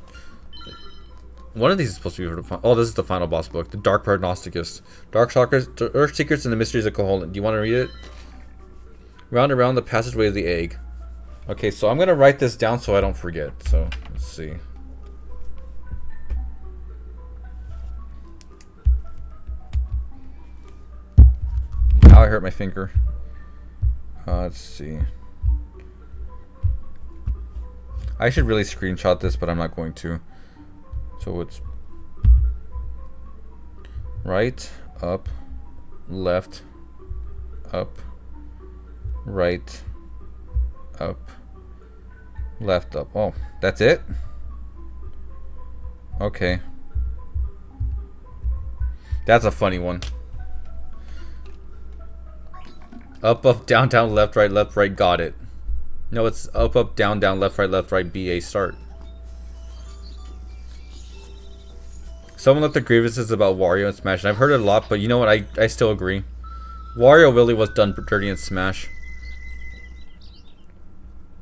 One of these is supposed to be for the final. Oh, this is the final boss book. The Dark Prognosticus. Dark Shockers, Earth Secrets, and the Mysteries of Koholint. Do you want to read it? Round and round the passageway of the egg. Okay, so I'm going to write this down so I don't forget. So, let's see. Ow, I hurt my finger. Let's see. I should really screenshot this, but I'm not going to. So it's right, up, left, up, right, up, left, up. Oh, that's it? Okay. That's a funny one. Up, up, down, down, left, right, got it. No, it's up, up, down, down, left, right, BA, start. Someone left the grievances about Wario and Smash, and I've heard it a lot, but you know what, I still agree. Wario really was done dirty in Smash.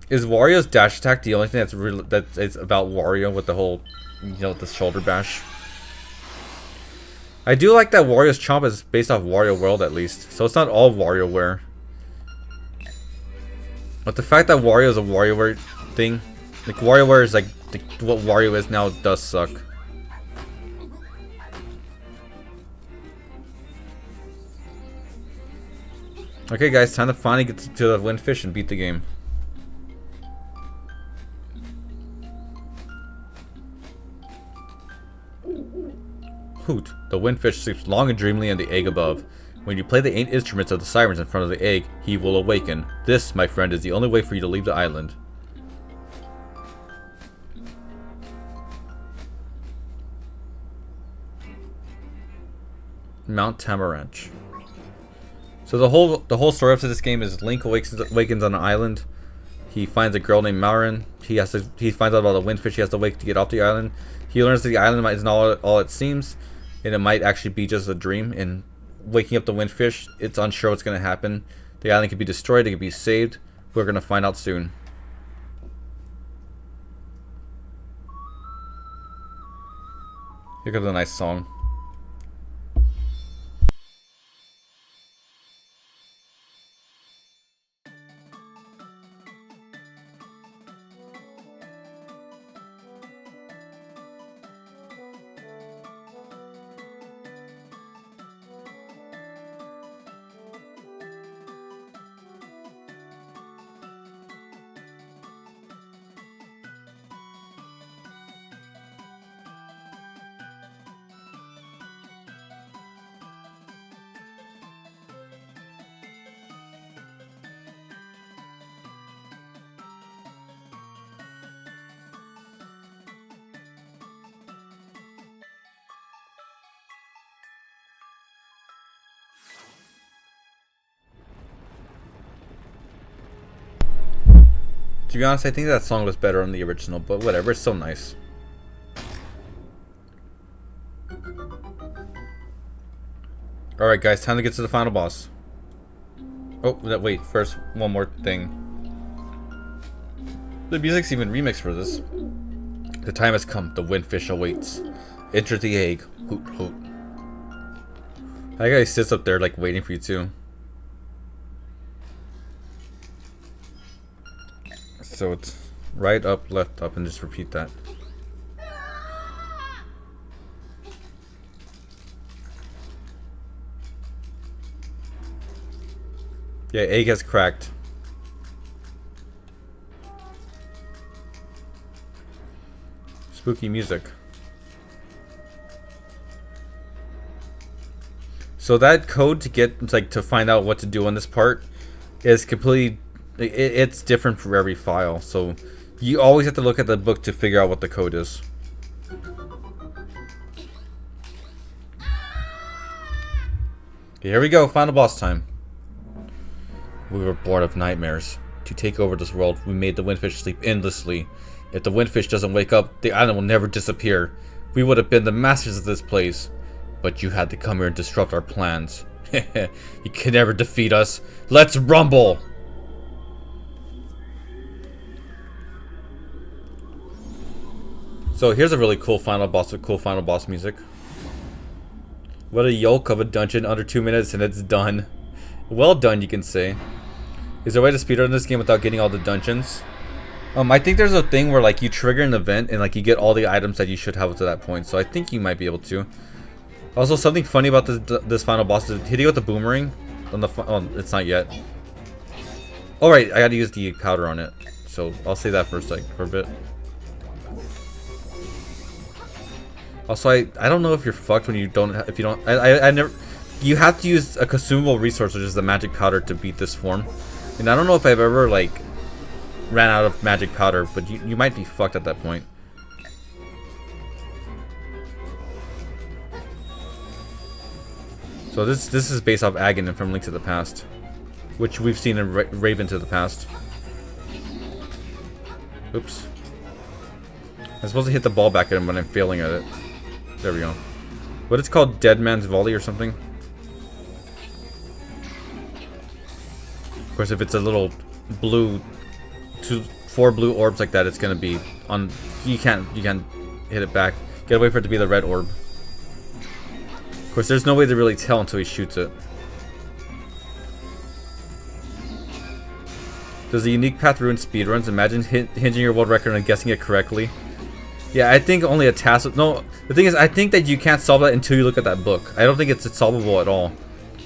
Is Wario's dash attack the only thing that's really that's about Wario with the whole, you know, the shoulder bash? I do like that Wario's chomp is based off Wario World at least, so it's not all WarioWare. But the fact that Wario is a WarioWare thing, like WarioWare is like what Wario is now, does suck. Okay guys, time to finally get to the Windfish and beat the game. Hoot, the Windfish sleeps long and dreamily in the egg above. When you play the 8 instruments of the sirens in front of the egg, he will awaken. This, my friend, is the only way for you to leave the island. Mount Tamaranch. So the whole story up to this game is Link awakens on an island. He finds a girl named Marin. He finds out about the Windfish. He has to wake to get off the island. He learns that the island isn't all it seems, and it might actually be just a dream. And waking up the Windfish, it's unsure what's going to happen. The island could be destroyed, it could be saved. We're going to find out soon. Here comes a nice song. To be honest, I think that song was better on the original, but whatever, it's so nice. Alright guys, time to get to the final boss. Oh, wait, first, one more thing. The music's even remixed for this. The time has come, the windfish awaits. Enter the egg, hoot hoot. That guy sits up there like waiting for you too. So it's right, up, left, up, and just repeat that. Yeah, egg has cracked. Spooky music. So that code to get, like, to find out what to do on this part is completely, it's different for every file. So you always have to look at the book to figure out what the code is. Okay, here we go, final boss time. We were born of nightmares. To take over this world, we made the windfish sleep endlessly. If the windfish doesn't wake up, the island will never disappear. We would have been the masters of this place. But you had to come here and disrupt our plans. You can never defeat us. Let's rumble! So here's a really cool final boss with cool final boss music. What a yolk of a dungeon, under 2 minutes and it's done. Well done, you can say. Is there a way to speedrun this game without getting all the dungeons? I think there's a thing where like you trigger an event and like you get all the items that you should have to that point. So I think you might be able to. Also, something funny about this final boss is hitting with the boomerang on the oh, it's not yet. All right, I got to use the powder on it, so I'll say that for a bit. Also, I don't know if you're fucked when you don't I never, you have to use a consumable resource, which is the magic powder, to beat this form. And I don't know if I've ever like ran out of magic powder, but you might be fucked at that point. So this is based off Awagyaning from Link to the Past, which we've seen in Raven to the Past. Oops. I'm supposed to hit the ball back at him, but I'm failing at it. There we go. What it's called, Dead Man's Volley or something? Of course, if it's a little blue, 4 blue orbs like that, it's gonna be on. You can't hit it back. You gotta wait for it to be the red orb. Of course, there's no way to really tell until he shoots it. Does the unique path ruin speedruns? Imagine hinging your world record on guessing it correctly. Yeah, I think only a task. No, the thing is, I think that you can't solve that until you look at that book. I don't think it's solvable at all.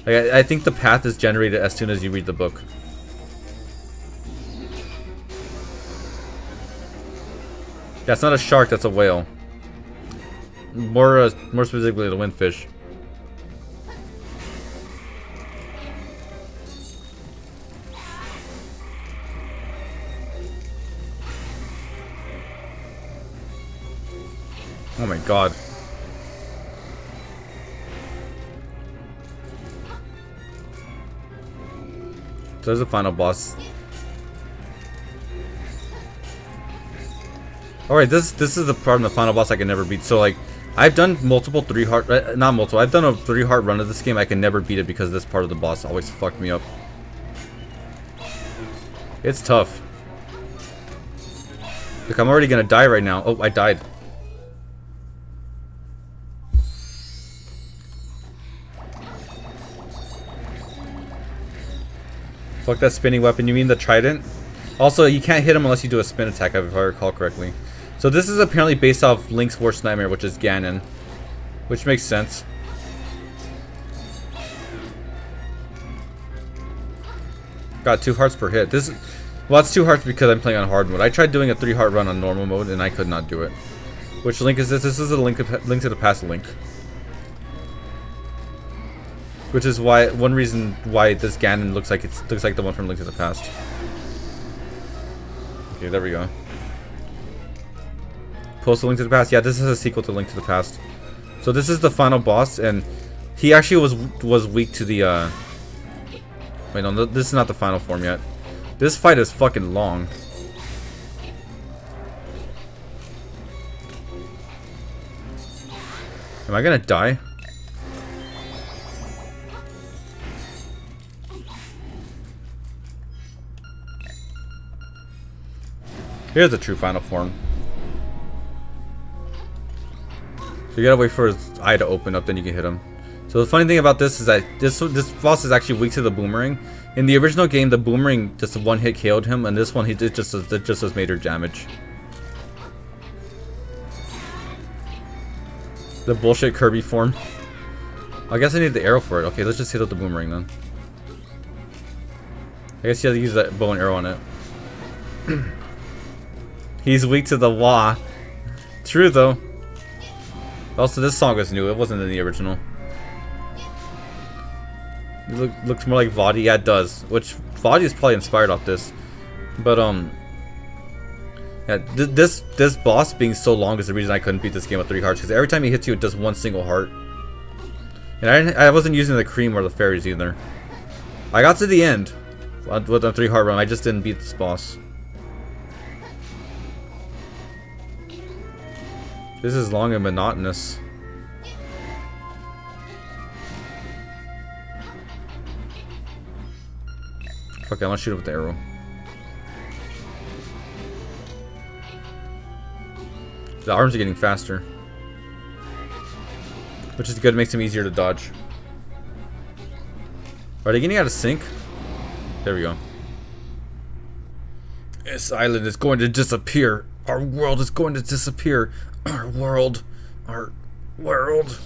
Like, I think the path is generated as soon as you read the book. That's not a shark. That's a whale. More specifically, the windfish. Oh my god. So there's the final boss. Alright, this is the part of the final boss I can never beat. So like, I've done multiple 3-heart, not multiple, I've done a 3-heart run of this game. I can never beat it because this part of the boss always fucked me up. It's tough. Look, I'm already gonna die right now. Oh, I died. Fuck that spinning weapon. You mean the trident? Also, you can't hit him unless you do a spin attack, if I recall correctly. So this is apparently based off Link's worst nightmare, which is Ganon. Which makes sense. Got 2 hearts per hit. Well, it's 2 hearts because I'm playing on hard mode. I tried doing a 3-heart run on normal mode and I could not do it. Which Link is this? This is a Link to the Past Link. Which is why one reason why this Ganon looks like the one from Link to the Past. Okay, there we go. Post Link to the Past. Yeah, this is a sequel to Link to the Past. So this is the final boss, and he actually was weak to the. Wait, no, this is not the final form yet. This fight is fucking long. Am I gonna die? Here's the true final form. So you gotta wait for his eye to open up, then you can hit him. So the funny thing about this is that this boss is actually weak to the boomerang. In the original game, the boomerang just one hit KO'd him, and this one he did just does major damage. The bullshit Kirby form. I guess I need the arrow for it. Okay, let's just hit with the boomerang then. I guess you have to use that bow and arrow on it. He's weak to the wah. True though. Also, this song is new. It wasn't in the original. It looks more like Vadi. Yeah, it does. Which Vadi is probably inspired off this. But yeah, this boss being so long is the reason I couldn't beat this game with 3 hearts. Because every time he hits you, it does 1 single heart. And I wasn't using the cream or the fairies either. I got to the end with a 3 heart run. I just didn't beat this boss. This is long and monotonous. Okay, I'm gonna shoot it with the arrow. The arms are getting faster, which is good. It makes them easier to dodge. Are they getting out of sync? There we go. This island is going to disappear. Our world is going to disappear. Our world. Our world.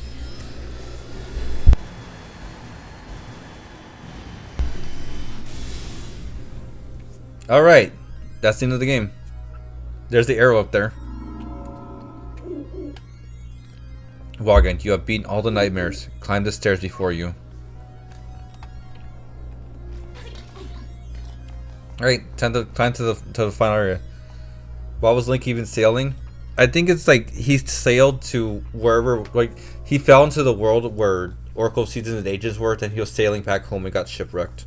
Alright. That's the end of the game. There's the arrow up there. Awagyaning, you have beaten all the nightmares. Climb the stairs before you. Alright, time to the final area. Why was Link even sailing? I think it's like he sailed to wherever, like he fell into the world where Oracle of Seasons and Ages were, then he was sailing back home and got shipwrecked.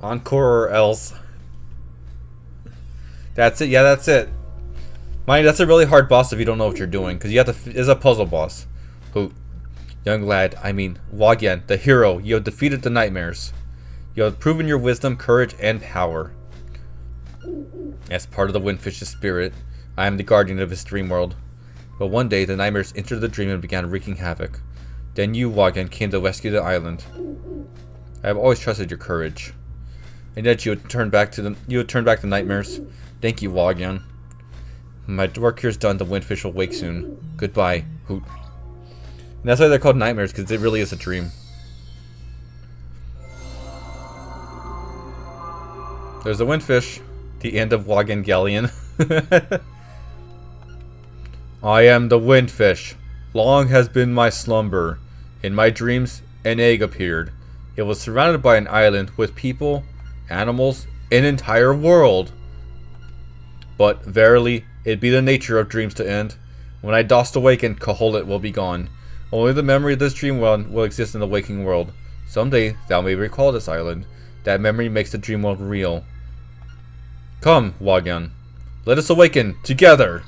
Encore or else. That's it. Yeah, that's it. Mind, that's a really hard boss if you don't know what you're doing, because you have to. It's a puzzle boss. Who, young lad, I mean, Awagyaning, the hero. You have defeated the nightmares. You have proven your wisdom, courage, and power. As part of the Windfish's spirit, I am the guardian of his dream world. But one day, the nightmares entered the dream and began wreaking havoc. Then you, Awagyaning, came to rescue the island. I have always trusted your courage. And yet you would turn back to the nightmares. Thank you, Awagyaning. My work here is done. The Windfish will wake soon. Goodbye, Hoot. And that's why they're called nightmares, because it really is a dream. There's the Windfish. The end of Awagyaning. I am the Windfish. Long has been my slumber. In my dreams, an egg appeared. It was surrounded by an island with people, animals, an entire world. But verily, it be the nature of dreams to end. When I dost awaken, Koholit will be gone. Only the memory of this dream world will exist in the waking world. Someday, thou may recall this island. That memory makes the dream world real. Come, Awagyaning. Let us awaken together.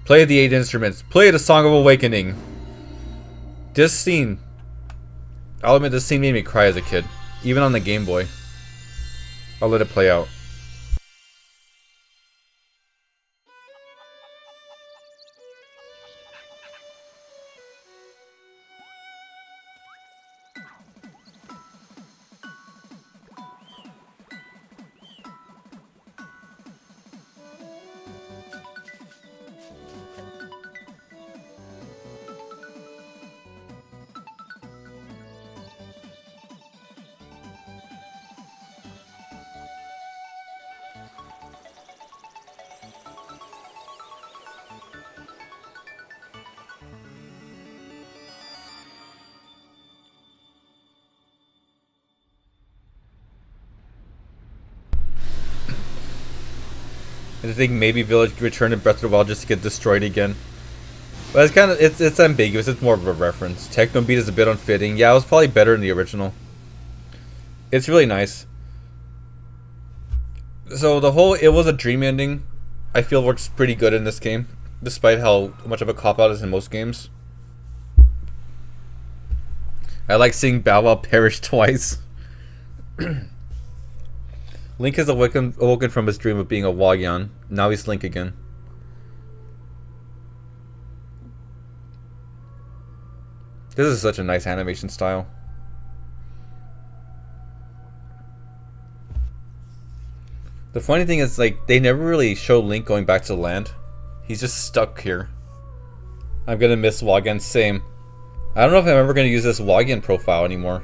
Play the 8 instruments. Play the Song of Awakening. This scene, I'll admit, this scene made me cry as a kid. Even on the Game Boy. I'll let it play out. I think maybe Village returned in Breath of the Wild just to get destroyed again. But it's kind of it's ambiguous. It's more of a reference. Techno Beat is a bit unfitting. Yeah, it was probably better in the original. It's really nice. So the whole it was a dream ending, I feel works pretty good in this game. despite how much of a cop-out is in most games. I like seeing Bow Wow perish twice. Link has awoken from his dream of being a Awagyan. Now he's Link again. This is such a nice animation style. The funny thing is, like, they never really show Link going back to the land. He's just stuck here. I'm gonna miss Awagyan. Same. I don't know if I'm ever gonna use this Awagyan profile anymore.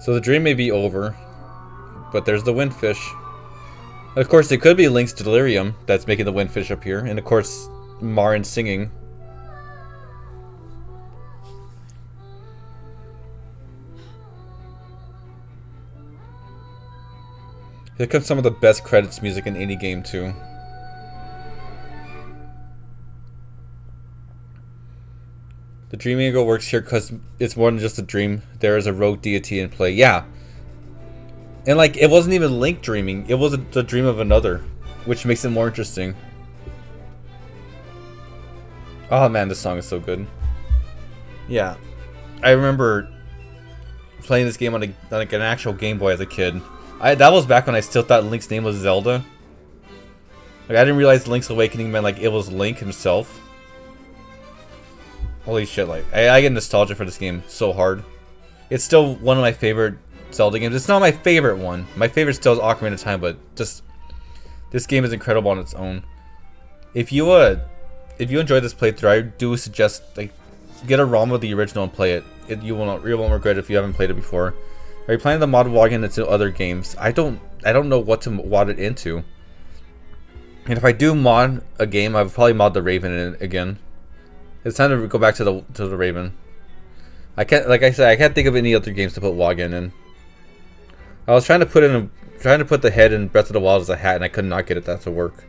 So the dream may be over, but there's the windfish. Of course, it could be Link's delirium that's making the windfish appear, and of course, Marin singing. Here comes some of the best credits music in any game too. The dreaming angle works here because it's more than just a dream. There is a rogue deity in play. Yeah. And like, it wasn't even Link dreaming. It was the dream of another, which makes it more interesting. Oh man, this song is so good. Yeah. I remember playing this game on like an actual Game Boy as a kid. That was back when I still thought Link's name was Zelda. Like, I didn't realize Link's Awakening meant like it was Link himself. Holy shit, like, I get nostalgia for this game so hard. It's still one of my favorite Zelda games. It's not my favorite one. My favorite still is Ocarina of Time, but just, this game is incredible on its own. If you enjoyed this playthrough, I do suggest, like, get a ROM of the original and play it. You won't regret it if you haven't played it before. Are you planning to mod Awagyaning into other games? I don't know what to mod it into. And if I do mod a game, I would probably mod the Raven in it again. It's time to go back to the Raven. I can't, like I said, I can't think of any other games to put Awagyaning in. I was trying to put the head in Breath of the Wild as a hat, and I could not get that to work.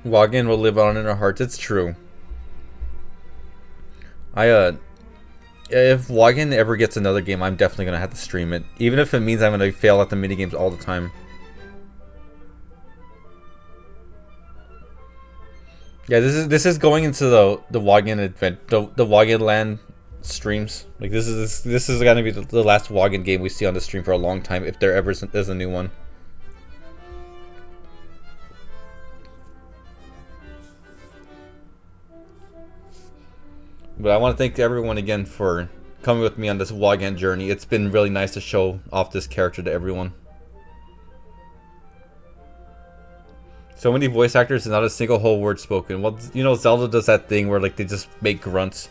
Awagyaning will live on in our hearts. It's true. If Awagyaning ever gets another game, I'm definitely gonna have to stream it, even if it means I'm gonna fail at the minigames all the time. Yeah, this is going into the Awagyaning event, the Awagyaning Land streams. Like, this is gonna be the last Awagyaning game we see on the stream for a long time, if there ever is a new one. But I want to thank everyone again for coming with me on this Awagyaning journey. It's been really nice to show off this character to everyone. So many voice actors and not a single whole word spoken. Well, you know, Zelda does that thing where like they just make grunts.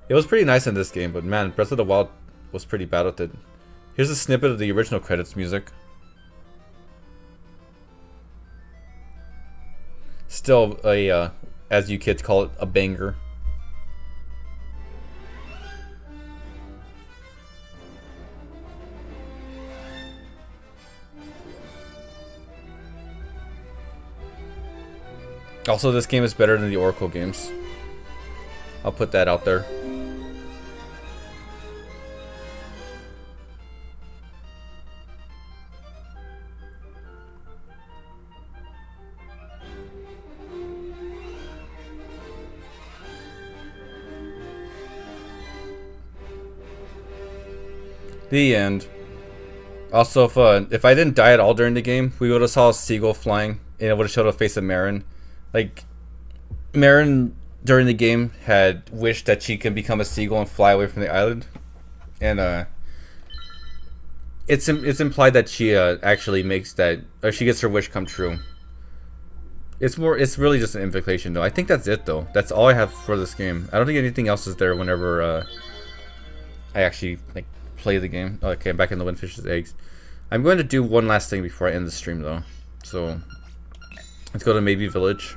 It was pretty nice in this game, but man, Breath of the Wild was pretty bad with it. Here's a snippet of the original credits music. Still a as you kids call it, a banger. Also, this game is better than the Oracle games. I'll put that out there. The end. Also, if I didn't die at all during the game, we would have saw a seagull flying, and it would have showed a face of Marin. Like, Marin during the game had wished that she can become a seagull and fly away from the island, and it's implied that she actually makes that, or she gets her wish come true. It's really just an invocation though. I think that's it though. That's all I have for this game. I don't think anything else is there whenever I actually like play the game. Okay, I'm back in the Windfish's eggs. I'm going to do one last thing before I end the stream though. So let's go to Maybe Village.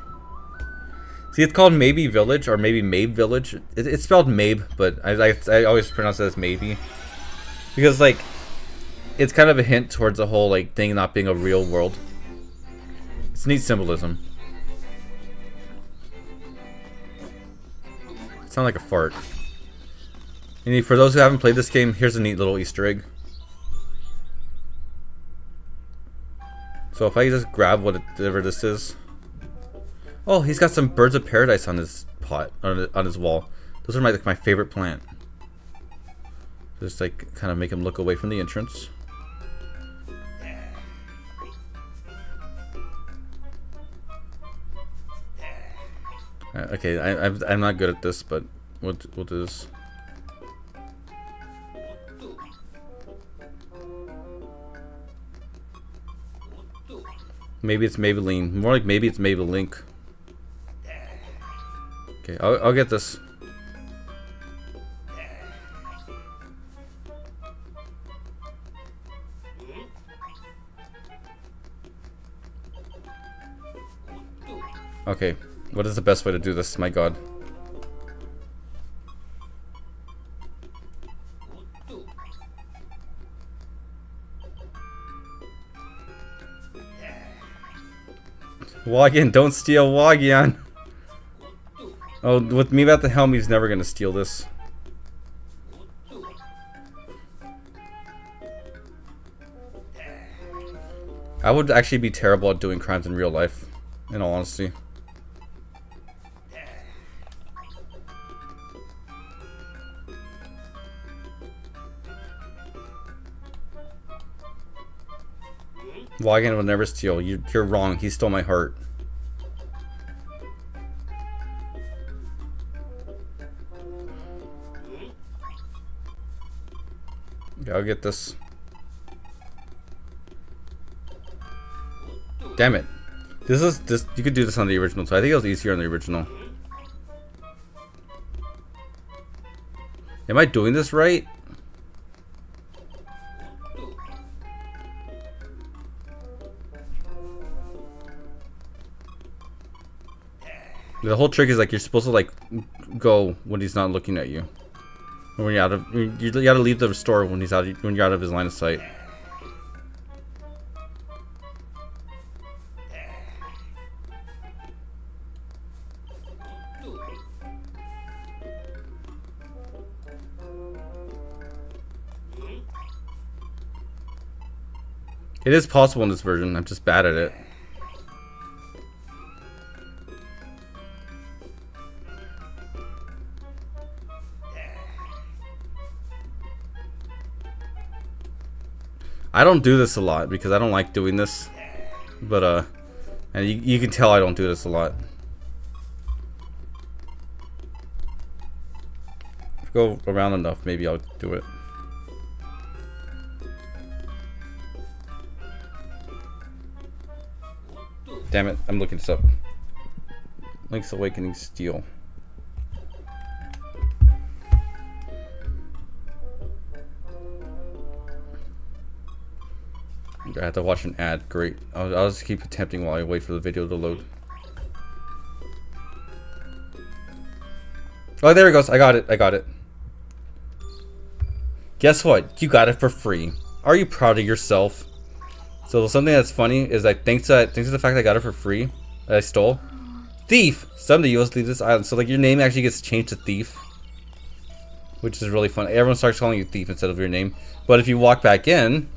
See, it's called Maybe Village or maybe Mabe Village. It's spelled Mabe, but I always pronounce it as Maybe, because like it's kind of a hint towards the whole like thing not being a real world. It's neat symbolism. It sounded like a fart. And for those who haven't played this game, here's a neat little Easter egg. So if I just grab whatever this is. Oh, he's got some birds of paradise on his pot, on his wall. Those are my favorite plant. Just like kind of make him look away from the entrance. Okay, I'm not good at this, but we'll do this. Maybe it's Maybelline. More like maybe it's Maybelink. Okay, I'll get this. Okay, what is the best way to do this? My God. Awagyan, don't steal Awagyan. Oh, with me at the helm, he's never gonna steal this. I would actually be terrible at doing crimes in real life, in all honesty. Awagyan will never steal. You're wrong. He stole my heart. Okay, I'll get this. Damn it. This. You could do this on the original, so I think it was easier on the original. Am I doing this right? The whole trick is like you're supposed to like go when he's not looking at you. Or when you're out of, you gotta leave the store when you're out of his line of sight. It is possible in this version. I'm just bad at it. I don't do this a lot because I don't like doing this, but and you can tell I don't do this a lot. If I go around enough, maybe I'll do it. Damn it, I'm looking this up. Link's Awakening Steel. I have to watch an ad. Great. I'll just keep attempting while I wait for the video to load. Oh, there it goes. I got it. I got it. Guess what? You got it for free. Are you proud of yourself? So something that's funny is like thanks to the fact I got it for free that I stole. Thief! Someday you must leave this island. So like your name actually gets changed to Thief, which is really fun. Everyone starts calling you Thief instead of your name. But if you walk back in,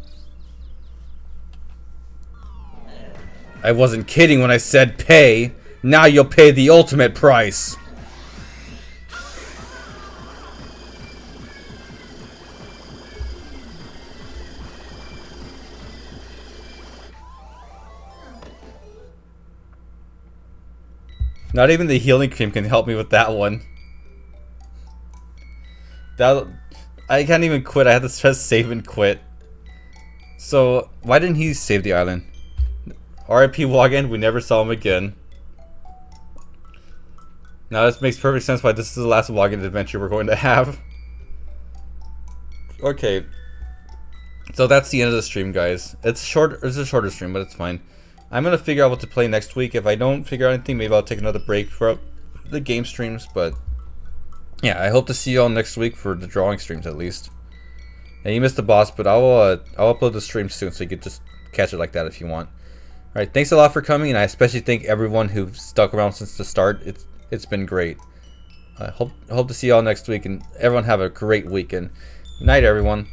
I wasn't kidding when I said pay. Now you'll pay the ultimate price. Not even the healing cream can help me with that one. I can't even quit. I had to press save and quit. So why didn't he save the island? R.I.P. Awagyan, we never saw him again. Now this makes perfect sense why this is the last Awagyan adventure we're going to have. Okay. So that's the end of the stream, guys. It's a shorter stream, but it's fine. I'm gonna figure out what to play next week. If I don't figure out anything, maybe I'll take another break for the game streams, but yeah, I hope to see you all next week for the drawing streams at least. And you missed the boss, but I'll upload the stream soon so you can just catch it like that if you want. Alright, thanks a lot for coming, and I especially thank everyone who stuck around since the start. It's been great. I hope to see y'all next week, and everyone have a great weekend. Good night, everyone.